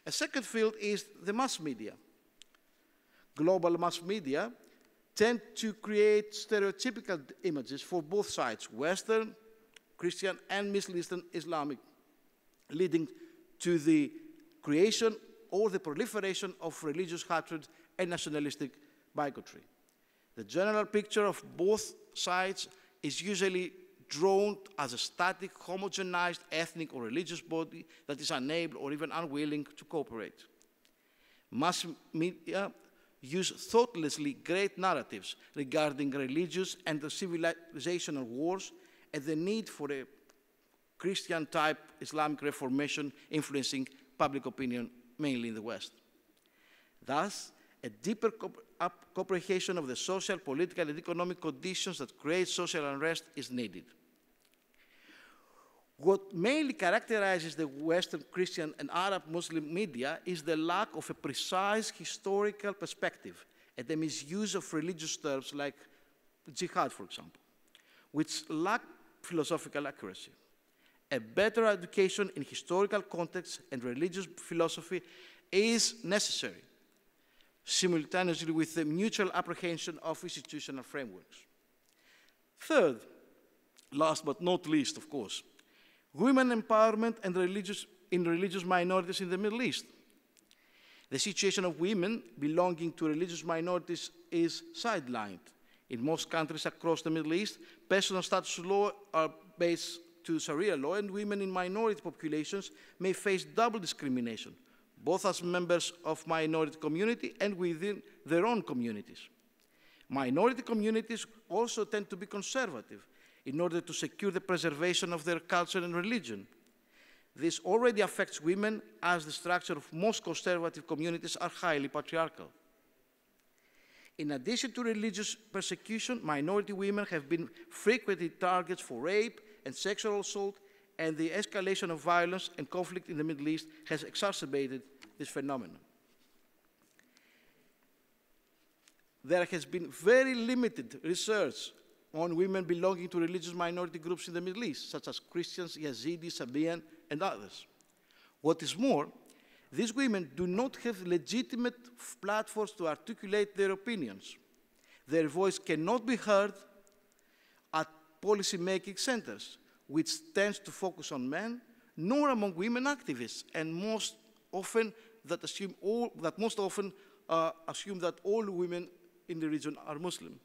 [SPEAKER 6] A second field is the mass media. Global mass media tend to create stereotypical images for both sides, Western, Christian, and Middle Eastern Islamic, leading to the creation or the proliferation of religious hatred and nationalistic bigotry. The general picture of both sides is usually drawn as a static, homogenized ethnic or religious body that is unable or even unwilling to cooperate. Mass media use thoughtlessly great narratives regarding religious and the civilizational wars and the need for a Christian-type Islamic reformation influencing public opinion, mainly in the West. Thus, a deeper comprehension of the social, political, and economic conditions that create social unrest is needed. What mainly characterizes the Western Christian and Arab Muslim media is the lack of a precise historical perspective and the misuse of religious terms like jihad, for example, which lack philosophical accuracy. A better education in historical context and religious philosophy is necessary, simultaneously with the mutual apprehension of institutional frameworks. Third, last but not least, of course, women empowerment and religious minorities in the Middle East. The situation of women belonging to religious minorities is sidelined. In most countries across the Middle East, personal status law are based to Sharia law, and women in minority populations may face double discrimination, both as members of minority community and within their own communities. Minority communities also tend to be conservative in order to secure the preservation of their culture and religion. This already affects women, as the structure of most conservative communities are highly patriarchal. In addition to religious persecution, minority women have been frequently targets for rape and sexual assault, and the escalation of violence and conflict in the Middle East has exacerbated this phenomenon. There has been very limited research on women belonging to religious minority groups in the Middle East, such as Christians, Yazidis, Sabian, and others. What is more, these women do not have legitimate platforms to articulate their opinions. Their voice cannot be heard at policy-making centers, which tends to focus on men, nor among women activists, and most often assume that all women in the region are Muslim.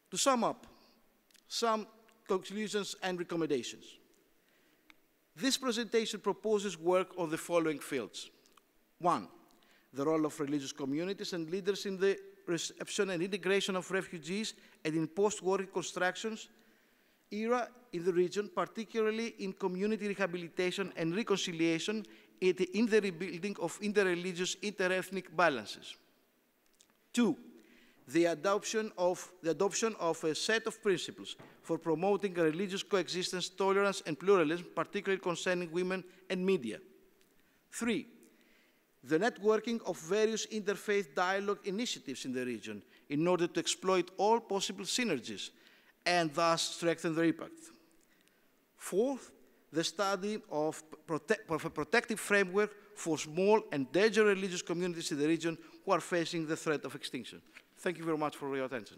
[SPEAKER 6] To sum up, some conclusions and recommendations. This presentation proposes work on the following fields. 1, the role of religious communities and leaders in the reception and integration of refugees and in post-war reconstructions era in the region, particularly in community rehabilitation and reconciliation in the rebuilding of interreligious, interethnic balances. 2, the adoption of a set of principles for promoting religious coexistence, tolerance, and pluralism, particularly concerning women and media. 3, the networking of various interfaith dialogue initiatives in the region in order to exploit all possible synergies and thus strengthen their impact. 4, the study of a protective framework for small and endangered religious communities in the region who are facing the threat of extinction. Thank you very much for your attention.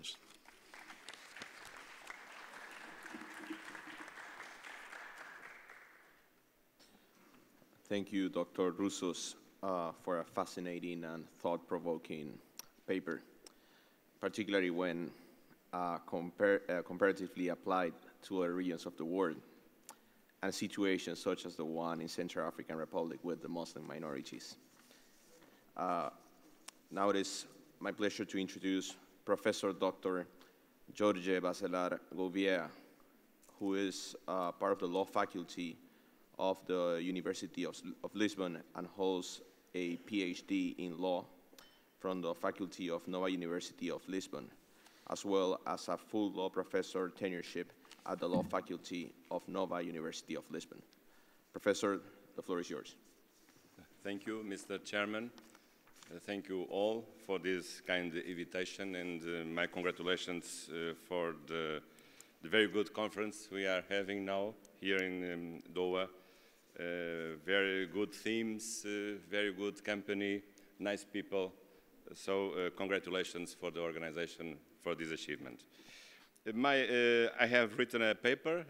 [SPEAKER 1] Thank you, Dr. Roussos, for a fascinating and thought-provoking paper, particularly when comparatively applied to other regions of the world and situations such as the one in Central African Republic with the Muslim minorities. Now it is my pleasure to introduce Professor Dr. Jorge Bacelar Gouveia, who is part of the law faculty of the University of Lisbon and holds a PhD in law from the faculty of Nova University of Lisbon, as well as a full law professor tenureship at the law faculty of Nova University of Lisbon. Professor, the floor is yours.
[SPEAKER 7] Thank you, Mr. Chairman. Thank you all for this kind invitation, and my congratulations for the very good conference we are having now here in Doha. Very good themes, very good company, nice people. So congratulations for the organization for this achievement. I have written a paper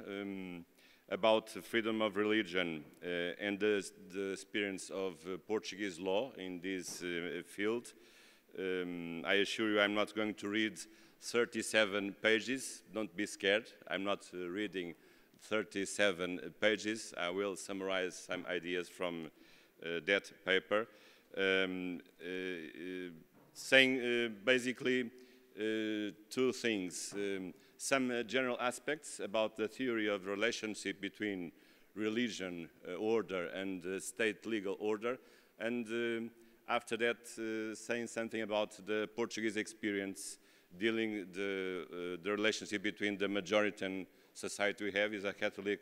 [SPEAKER 7] about freedom of religion and the experience of Portuguese law in this field. I assure you I'm not going to read 37 pages. Don't be scared. I'm not reading 37 pages. I will summarize some ideas from that paper, saying basically two things. Some general aspects about the theory of relationship between religion, order, and state legal order, and after that saying something about the Portuguese experience dealing the relationship between the Majoritan society we have is a Catholic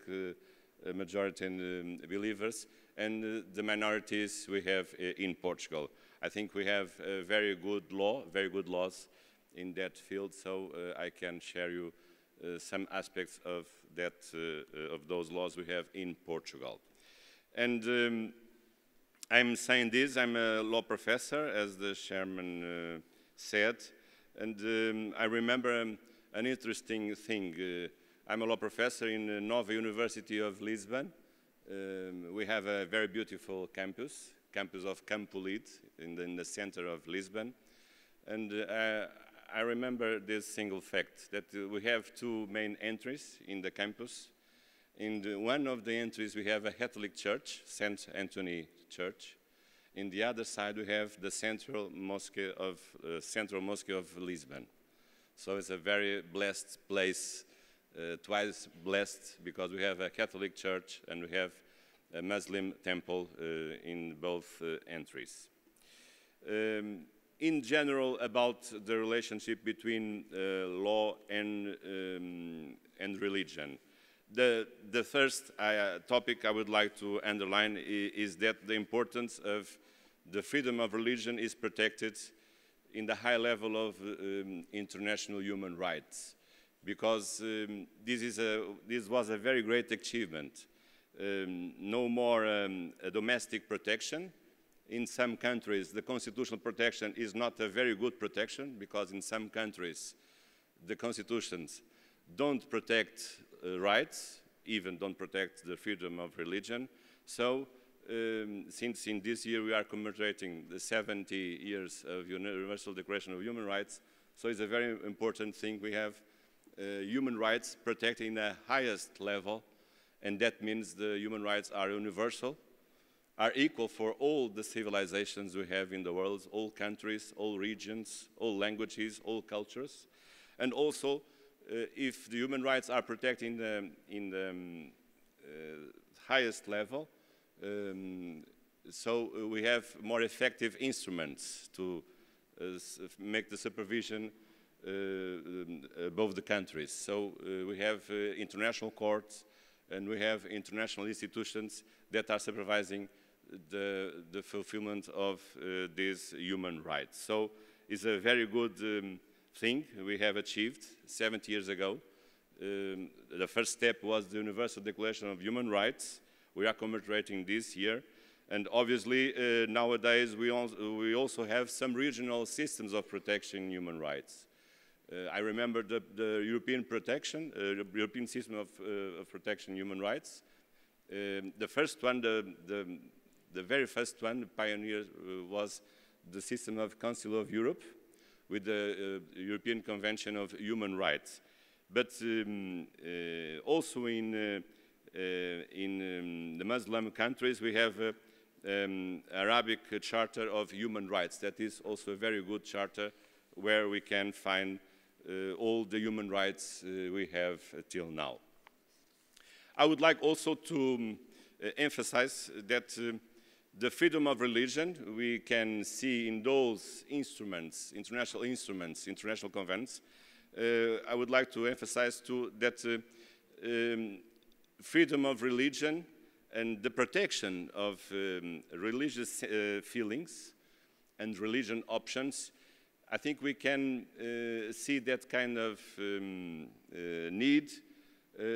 [SPEAKER 7] Majoritan believers and the minorities we have in Portugal. I think we have very good laws in that field, so I can share you some aspects of that of those laws we have in Portugal. And I'm saying this, I'm a law professor, as the chairman said, and I remember an interesting thing. I'm a law professor in Nova University of Lisbon. We have a very beautiful campus of Campo Lide in the center of Lisbon. And I remember this single fact, that we have two main entries in the campus. In one of the entries we have a Catholic church, St. Anthony Church. In the other side we have the Central Mosque of Lisbon. So it's a very blessed place, twice blessed, because we have a Catholic church and we have a Muslim temple in both entries. In general, about the relationship between law and religion. The first topic I would like to underline is that the importance of the freedom of religion is protected in the high level of international human rights, because this was a very great achievement. No more a domestic protection. In some countries, the constitutional protection is not a very good protection, because in some countries, the constitutions don't protect rights, even don't protect the freedom of religion. So, since in this year we are commemorating the 70 years of Universal Declaration of Human Rights, so it's a very important thing. We have human rights protected in the highest level, and that means the human rights are universal, are equal for all the civilizations we have in the world, all countries, all regions, all languages, all cultures. And also, if the human rights are protected in the highest level, so we have more effective instruments to make the supervision above the countries. So we have international courts and we have international institutions that are supervising the fulfillment of these human rights. So it's a very good thing we have achieved 70 years ago. The first step was the Universal Declaration of Human Rights. We are commemorating this year. And obviously, nowadays, we also have some regional systems of protection human rights. I remember the European protection, European system of protection human rights. The first one, the very first one, the pioneer, was the system of Council of Europe with the European Convention of Human Rights. But also in the Muslim countries, we have Arabic Charter of Human Rights. That is also a very good charter where we can find all the human rights we have till now. I would like also to emphasize that The freedom of religion we can see in those instruments, international conventions. I would like to emphasize too that freedom of religion and the protection of religious feelings and religion options, I think we can see that kind of need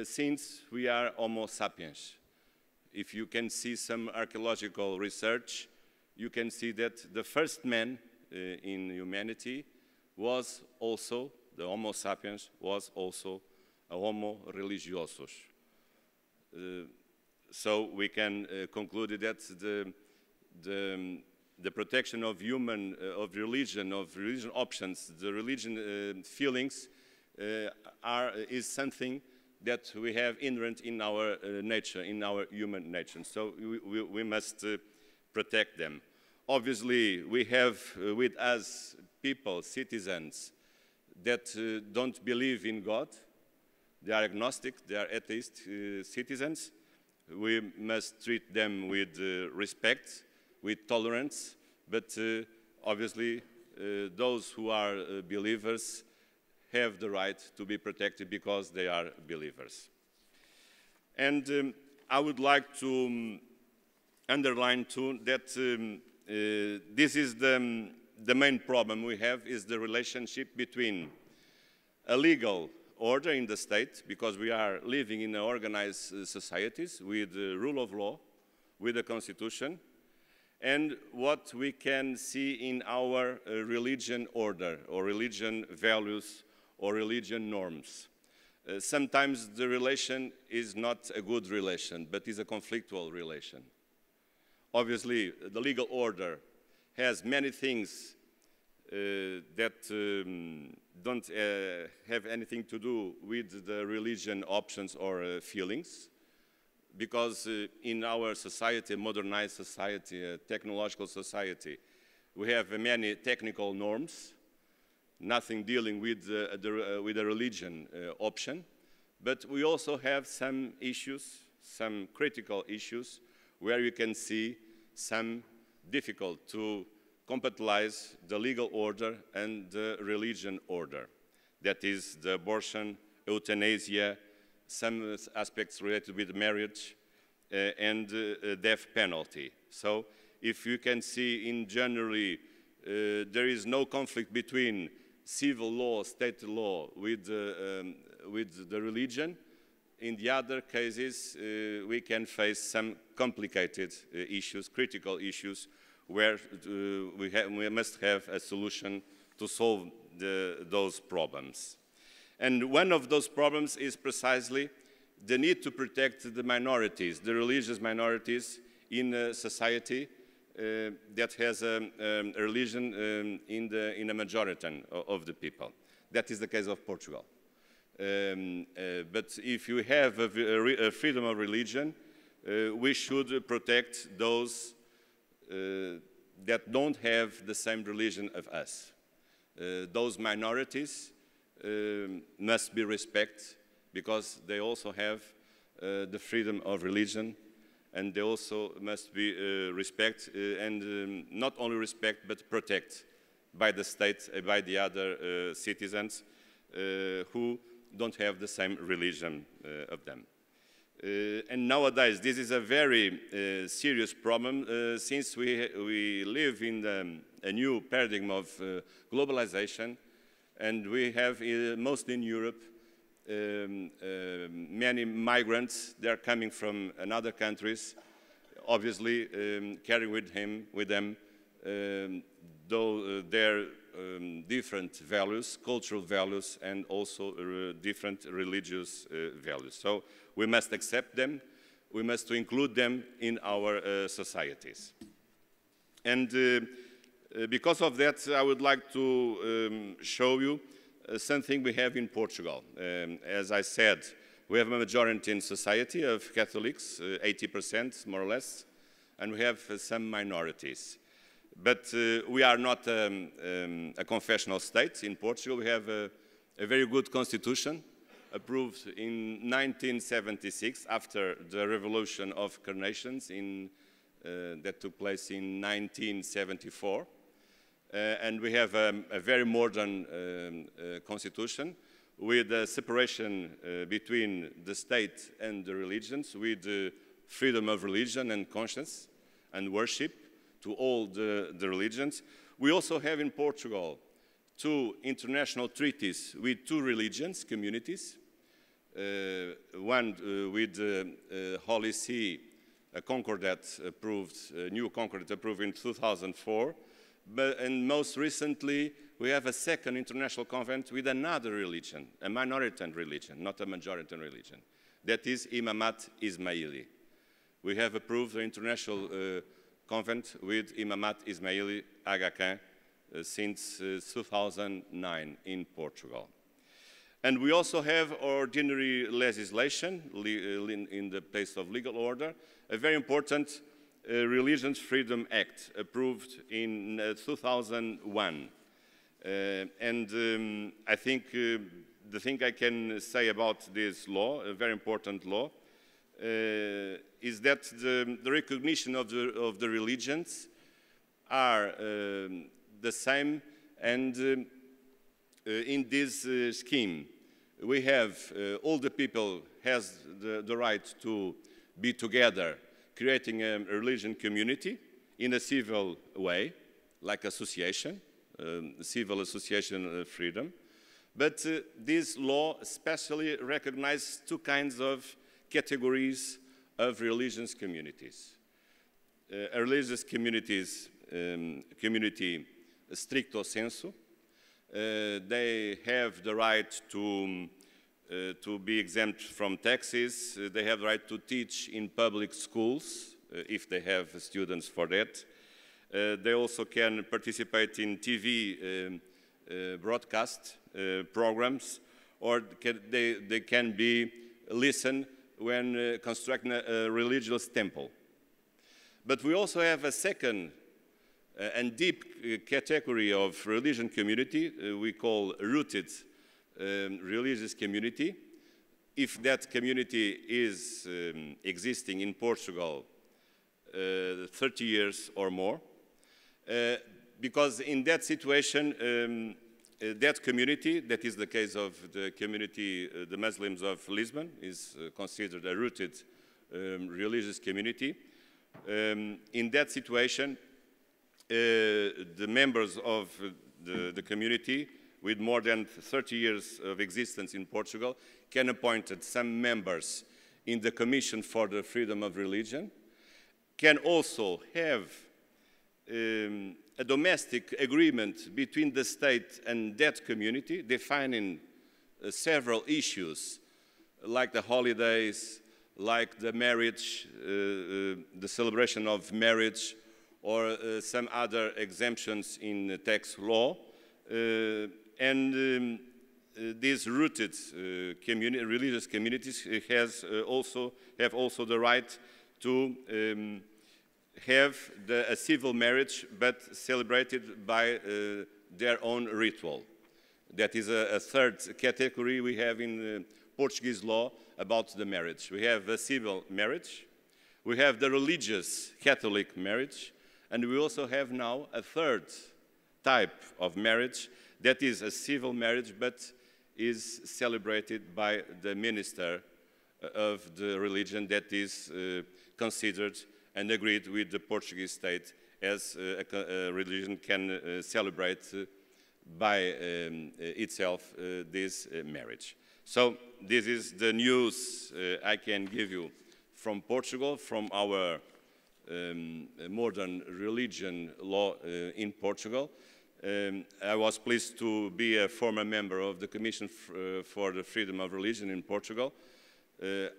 [SPEAKER 7] since we are Homo sapiens. If you can see some archaeological research, you can see that the first man in humanity was also, the Homo sapiens was also a Homo religiosus. So we can conclude that the protection of religion options, the religion feelings is something that we have inherent in our nature, in our human nature. So we must protect them. Obviously, we have with us people, citizens, that don't believe in God. They are agnostic, they are atheist citizens. We must treat them with respect, with tolerance, but obviously those who are believers have the right to be protected because they are believers. And I would like to underline too that this is the main problem we have is the relationship between a legal order in the state, because we are living in organized societies with the rule of law, with the constitution, and what we can see in our religion order or religion values or religion norms. Sometimes the relation is not a good relation, but is a conflictual relation. Obviously, the legal order has many things that don't have anything to do with the religion options or feelings, because in our society, modernized society, technological society, we have many technical norms, nothing dealing with the religion option, but we also have some issues, some critical issues, where you can see some difficult to compatibilize the legal order and the religion order. That is the abortion, euthanasia, some aspects related with marriage, and death penalty. So if you can see in January, there is no conflict between civil law, state law with the religion. In the other cases, we can face some complicated issues, critical issues, where we must have a solution to solve those problems. And one of those problems is precisely the need to protect the minorities, the religious minorities in a society that has a religion in a majority of the people. That is the case of Portugal. But if you have a freedom of religion, we should protect those that don't have the same religion of us. Those minorities must be respected because they also have the freedom of religion, and they also must be respected, and not only respect but protect by the state, by the other citizens who don't have the same religion of them. And nowadays, this is a very serious problem since we live in a new paradigm of globalization, and we have, mostly in Europe, many migrants. They are coming from other countries, obviously carrying with them their different values, cultural values, and also different religious values. So we must accept them, we must include them in our societies. And because of that, I would like to show you something we have in Portugal. As I said, we have a majority in society of Catholics, 80% more or less, and we have some minorities. But we are not a confessional state. In Portugal, we have a very good constitution approved in 1976 after the Revolution of Carnations in that took place in 1974. And we have a very modern constitution with a separation between the state and the religions, with freedom of religion and conscience and worship to all the religions. We also have in Portugal 2 international treaties with 2 religions, communities. One with the Holy See, a concordat approved, a new concordat approved in 2004. And most recently, we have a second international covenant with another religion, a minority religion, not a majority religion. That is Imamat Ismaili. We have approved the international covenant with Imamat Ismaili Aga Khan since 2009 in Portugal. And we also have ordinary legislation in the place of legal order, a very important Religions Freedom Act approved in 2001. I think the thing I can say about this law, a very important law, is that the recognition of the religions are the same, and in this scheme we have all the people has the right to be together, creating a religion community in a civil way, like association, civil association freedom. But this law especially recognizes 2 kinds of categories of religious communities. A religious communities, community stricto sensu, they have the right to be exempt from taxes. They have the right to teach in public schools, if they have students for that. They also can participate in TV broadcast programs, or they can be listen when constructing a religious temple. But we also have a second and deep category of religion community we call rooted religious community. If that community is existing in Portugal 30 years or more, because in that situation, that community, that is the case of the community, the Muslims of Lisbon, is considered a rooted religious community. In that situation, the members of the community with more than 30 years of existence in Portugal can appoint some members in the Commission for the Freedom of Religion, can also have a domestic agreement between the state and that community, defining several issues like the holidays, like the marriage, the celebration of marriage, or some other exemptions in tax law. These rooted religious communities have also the right to have a civil marriage, but celebrated by their own ritual. That is a third category we have in Portuguese law about the marriage. We have a civil marriage, we have the religious Catholic marriage, and we also have now a third type of marriage that is a civil marriage, but is celebrated by the minister of the religion that is considered and agreed with the Portuguese state as a religion can celebrate by itself this marriage. So this is the news I can give you from Portugal, from our modern religion law in Portugal. I was pleased to be a former member of the Commission for the Freedom of Religion in Portugal.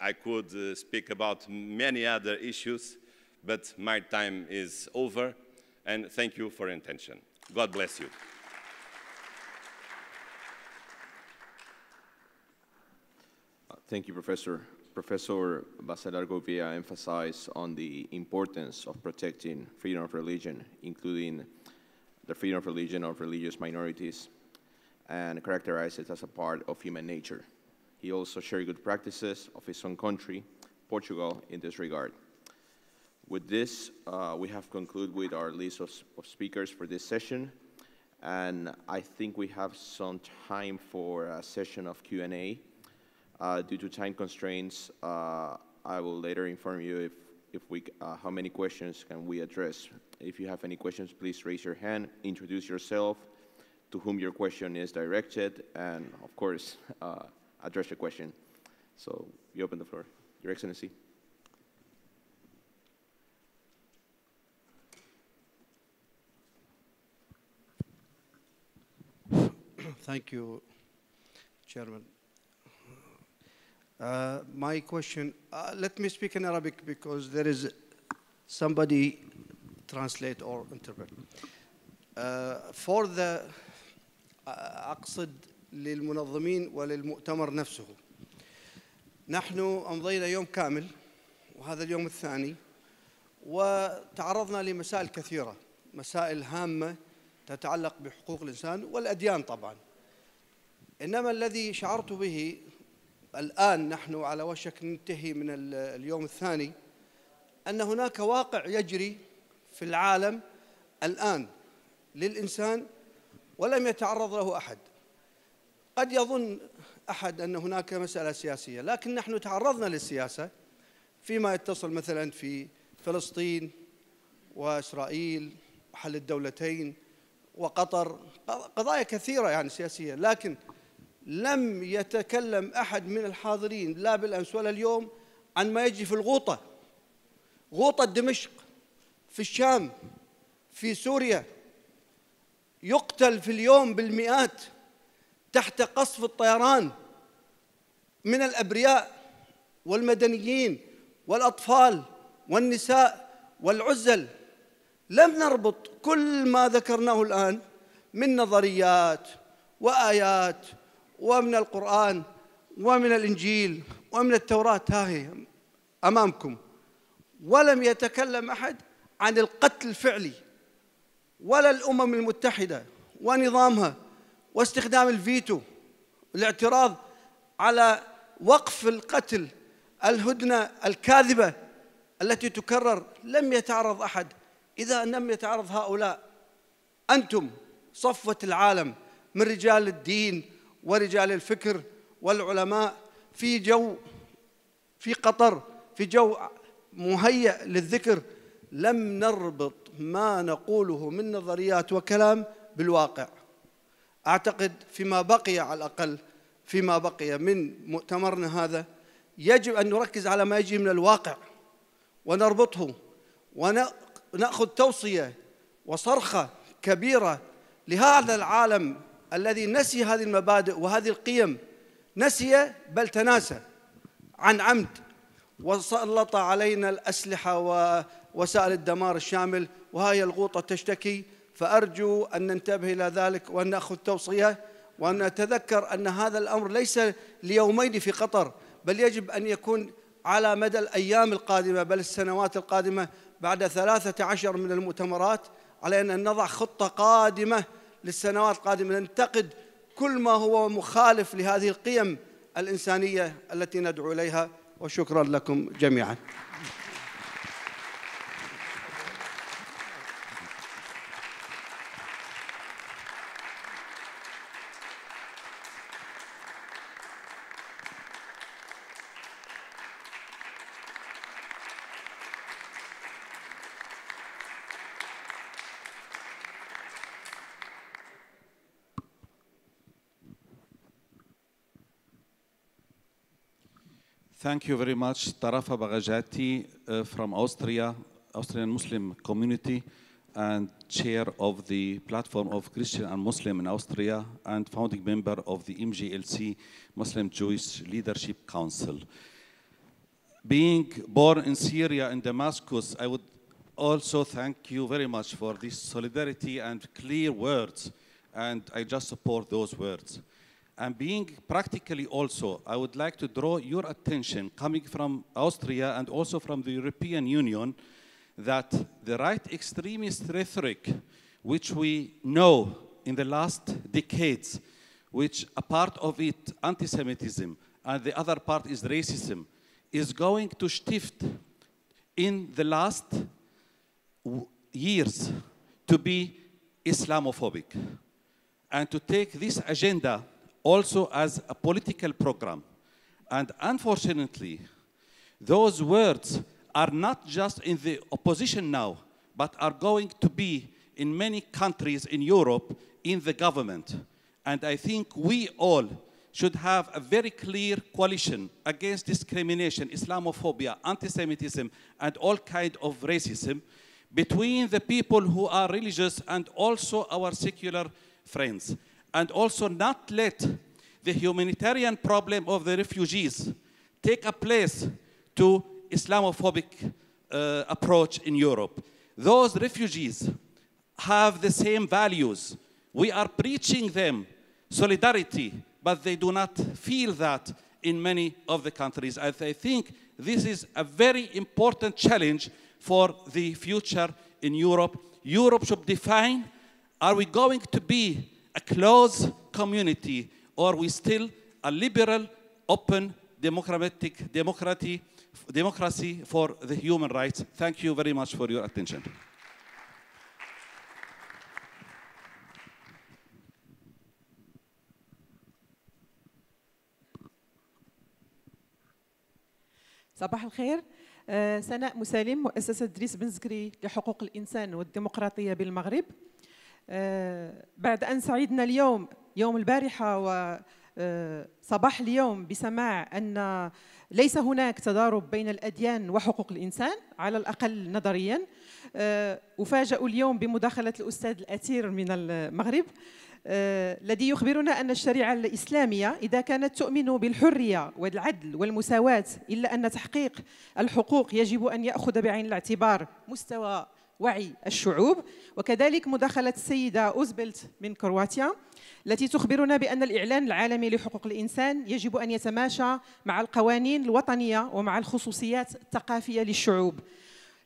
[SPEAKER 7] I could speak about many other issues, but my time is over, and thank you for your attention. God bless you.
[SPEAKER 1] Thank you, Professor. Professor Bacedar Gouveia emphasized on the importance of protecting freedom of religion, including the freedom of religion of religious minorities, and characterized it as a part of human nature. He also shared good practices of his own country, Portugal, in this regard. With this, we have concluded with our list of speakers for this session. And I think we have some time for a session of Q&A. Due to time constraints, I will later inform you how many questions can we address. If you have any questions, please raise your hand, introduce yourself, to whom your question is directed, and of course, address your question. So we open the floor. Your Excellency.
[SPEAKER 6] Thank you, Chairman. My question, let me speak in Arabic because there is somebody translate or interpret. For the أقصد للمنظمين وللمؤتمر نفسه. نحن أمضينا يوم كامل وهذا اليوم الثاني وتعرضنا لمسائل كثيرة، مسائل هامة تتعلق بحقوق الإنسان والأديان طبعاً. إنما الذي شعرت به الآن نحن على وشك ننتهي من اليوم الثاني أن هناك واقع يجري في العالم الآن للإنسان ولم يتعرض له أحد. قد يظن أحد أن هناك مسألة سياسية، لكن نحن تعرضنا للسياسة فيما يتصل مثلا في فلسطين وإسرائيل وحل الدولتين وقطر، قضايا كثيرة يعني سياسية، لكن لم يتكلم أحد من الحاضرين لا بالأمس ولا اليوم عن ما يجري في الغوطة، غوطة دمشق، في الشام، في سوريا، يقتل في اليوم بالمئات تحت قصف الطيران من الأبرياء والمدنيين والأطفال والنساء والعزل. لم نربط كل ما ذكرناه الآن من نظريات وآيات ومن القرآن ومن الإنجيل ومن التوراة، ها هي أمامكم، ولم يتكلم أحد عن القتل الفعلي ولا الأمم المتحدة ونظامها واستخدام الفيتو، الاعتراض على وقف القتل، الهدنة الكاذبة التي تكرر. لم يتعرض أحد. إذا لم يتعرض هؤلاء، أنتم صفوة العالم من رجال الدين ورجال الفكر والعلماء في قطر، في جو مهيأ للذكر، لم نربط ما نقوله من نظريات وكلام بالواقع. أعتقد فيما بقي، على الأقل فيما بقي من مؤتمرنا هذا، يجب أن نركز على ما يجي من الواقع ونربطه ونأخذ توصية وصرخة كبيرة لهذا العالم الذي نسي هذه المبادئ وهذه القيم، نسي بل تناسى عن عمد، وسلط علينا الأسلحة ووسائل الدمار الشامل، وهي الغوطة تشتكي. فأرجو أن ننتبه إلى ذلك وأن نأخذ توصية وأن نتذكر أن هذا الأمر ليس ليومين في قطر، بل يجب أن يكون على مدى الأيام القادمة بل السنوات القادمة. بعد 13 من المؤتمرات علينا أن نضع خطة قادمة للسنوات القادمة، ننتقد كل ما هو مخالف لهذه القيم الإنسانية التي ندعو إليها. وشكرا لكم جميعا.
[SPEAKER 8] Thank you very much, Tarafa Bagajati from Austria, Austrian Muslim community, and chair of the platform of Christian and Muslim in Austria, and founding member of the MGLC, Muslim Jewish Leadership Council. Being born in Syria in Damascus, I would also thank you very much for this solidarity and clear words, and I just support those words. And being practically also, I would like to draw your attention, coming from Austria and also from the European Union, that the right extremist rhetoric, which we know in the last decades, which a part of it anti-Semitism and the other part is racism, is going to shift in the last years to be Islamophobic and to take this agenda also as a political program. And unfortunately, those words are not just in the opposition now, but are going to be in many countries in Europe in the government. And I think we all should have a very clear coalition against discrimination, Islamophobia, anti-Semitism, and all kinds of racism between the people who are religious and also our secular friends. And also not let the humanitarian problem of the refugees take a place to Islamophobic approach in Europe. Those refugees have the same values. We are preaching them solidarity, but they do not feel that in many of the countries. I think this is a very important challenge for the future in Europe. Europe should define, are we going to be a closed community, or are we still a liberal, open, democracy for the human rights? Thank you very much for your attention.
[SPEAKER 9] صباح الخير. سناء مسالم، مؤسسة دريس بن زكري لحقوق الإنسان والديمقراطية بالمغرب. بعد أن سعدنا اليوم يوم البارحة وصباح اليوم بسماع أن ليس هناك تضارب بين الأديان وحقوق الإنسان على الأقل نظرياً، أفاجأ اليوم بمداخلة الأستاذ الأثير من المغرب الذي يخبرنا أن الشريعة الإسلامية إذا كانت تؤمن بالحرية والعدل والمساواة، إلا أن تحقيق الحقوق يجب أن يأخذ بعين الاعتبار مستوى وعي الشعوب. وكذلك مداخلة السيدة أوزبلت من كرواتيا التي تخبرنا بأن الإعلان العالمي لحقوق الإنسان يجب أن يتماشى مع القوانين الوطنية ومع الخصوصيات الثقافية للشعوب.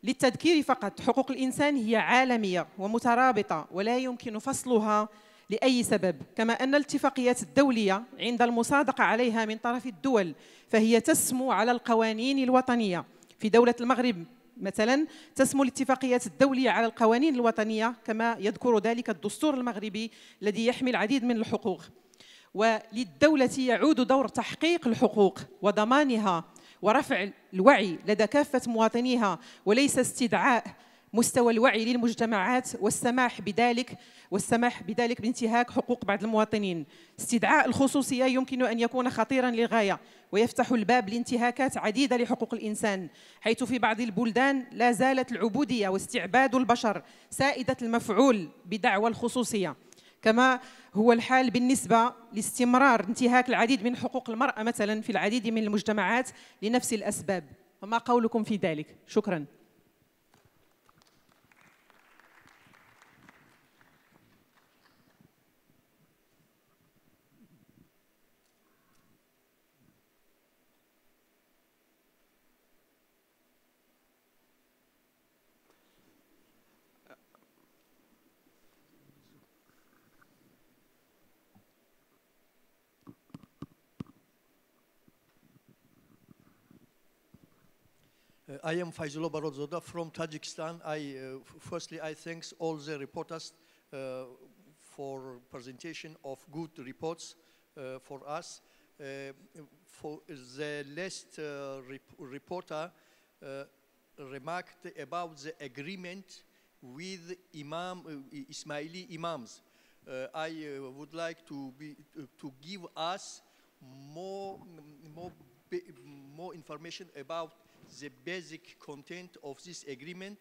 [SPEAKER 9] للتذكير فقط، حقوق الإنسان هي عالمية ومترابطة ولا يمكن فصلها لأي سبب، كما أن الاتفاقيات الدولية عند المصادقة عليها من طرف الدول فهي تسمو على القوانين الوطنية. في دولة المغرب مثلا تسمو الاتفاقيات الدولية على القوانين الوطنية كما يذكر ذلك الدستور المغربي الذي يحمي العديد من الحقوق. وللدولة يعود دور تحقيق الحقوق وضمانها ورفع الوعي لدى كافة مواطنيها، وليس استدعاء مستوى الوعي للمجتمعات والسماح بذلك بانتهاك حقوق بعض المواطنين. استدعاء الخصوصية يمكن أن يكون خطيراً للغاية ويفتح الباب لانتهاكات عديدة لحقوق الإنسان، حيث في بعض البلدان لا زالت العبودية واستعباد البشر سائدة المفعول بدعوى الخصوصية، كما هو الحال بالنسبة لاستمرار انتهاك العديد من حقوق المرأة مثلا في العديد من المجتمعات لنفس الأسباب. فما قولكم في ذلك؟ شكراً.
[SPEAKER 10] I am Fayzullah Barodzoda from Tajikistan. Firstly, I thank all the reporters for presentation of good reports for us. For the last reporter remarked about the agreement with Ismaili imams. I would like to give us more information about the basic content of this agreement,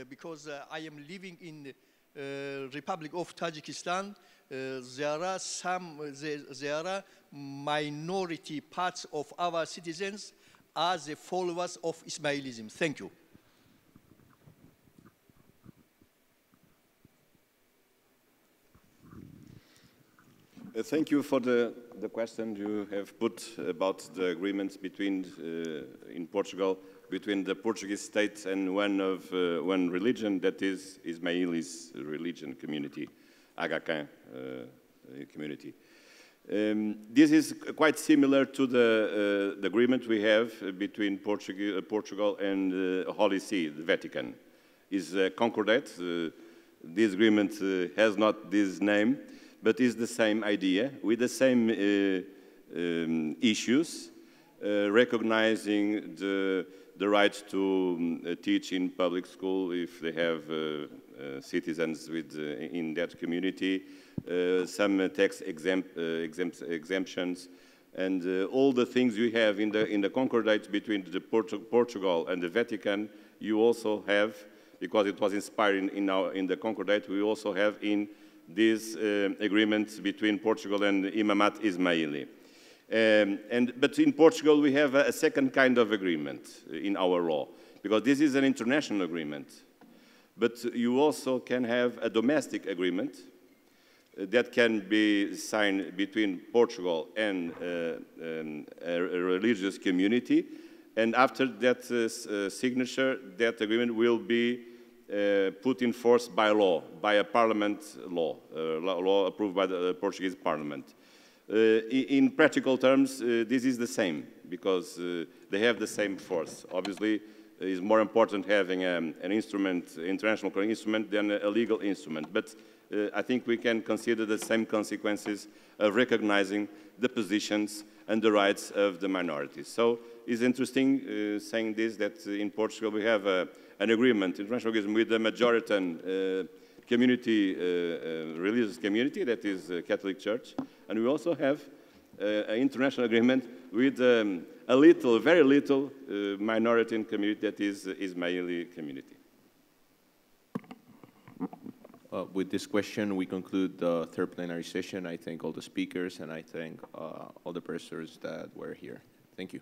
[SPEAKER 10] because I am living in Republic of Tajikistan. There are minority parts of our citizens are the followers of Ismailism. Thank you.
[SPEAKER 7] Thank you for the question you have put about the agreements between, in Portugal, between the Portuguese state and one religion, that is Ismaili's religion community, Aga Khan community. This is quite similar to the agreement we have between Portugal and the Holy See, the Vatican. Is Concordat. This agreement has not this name, but is the same idea with the same issues, recognizing the right to teach in public school if they have citizens in that community, some tax exemptions, and all the things you have in the Concordat between Portugal and the Vatican, you also have, because it was inspired in the Concordat, we also have in this agreement between Portugal and Imamat Ismaili. But in Portugal, we have a second kind of agreement in our law, because this is an international agreement. But you also can have a domestic agreement that can be signed between Portugal and a religious community. And after that signature, that agreement will be put in force by law, by a parliament law, law approved by the Portuguese parliament. In practical terms, this is the same, because they have the same force. Obviously, it's more important having an instrument, international instrument, than a legal instrument. But I think we can consider the same consequences of recognizing the positions and the rights of the minorities. So it's interesting saying this, that in Portugal we have an agreement, international agreement, with the majority community, religious community, that is Catholic Church, and we also have an international agreement with a little, very little minority in community, that is Ismaili community.
[SPEAKER 1] With this question, we conclude the third plenary session. I thank all the speakers, and I thank all the persons that were here. Thank you.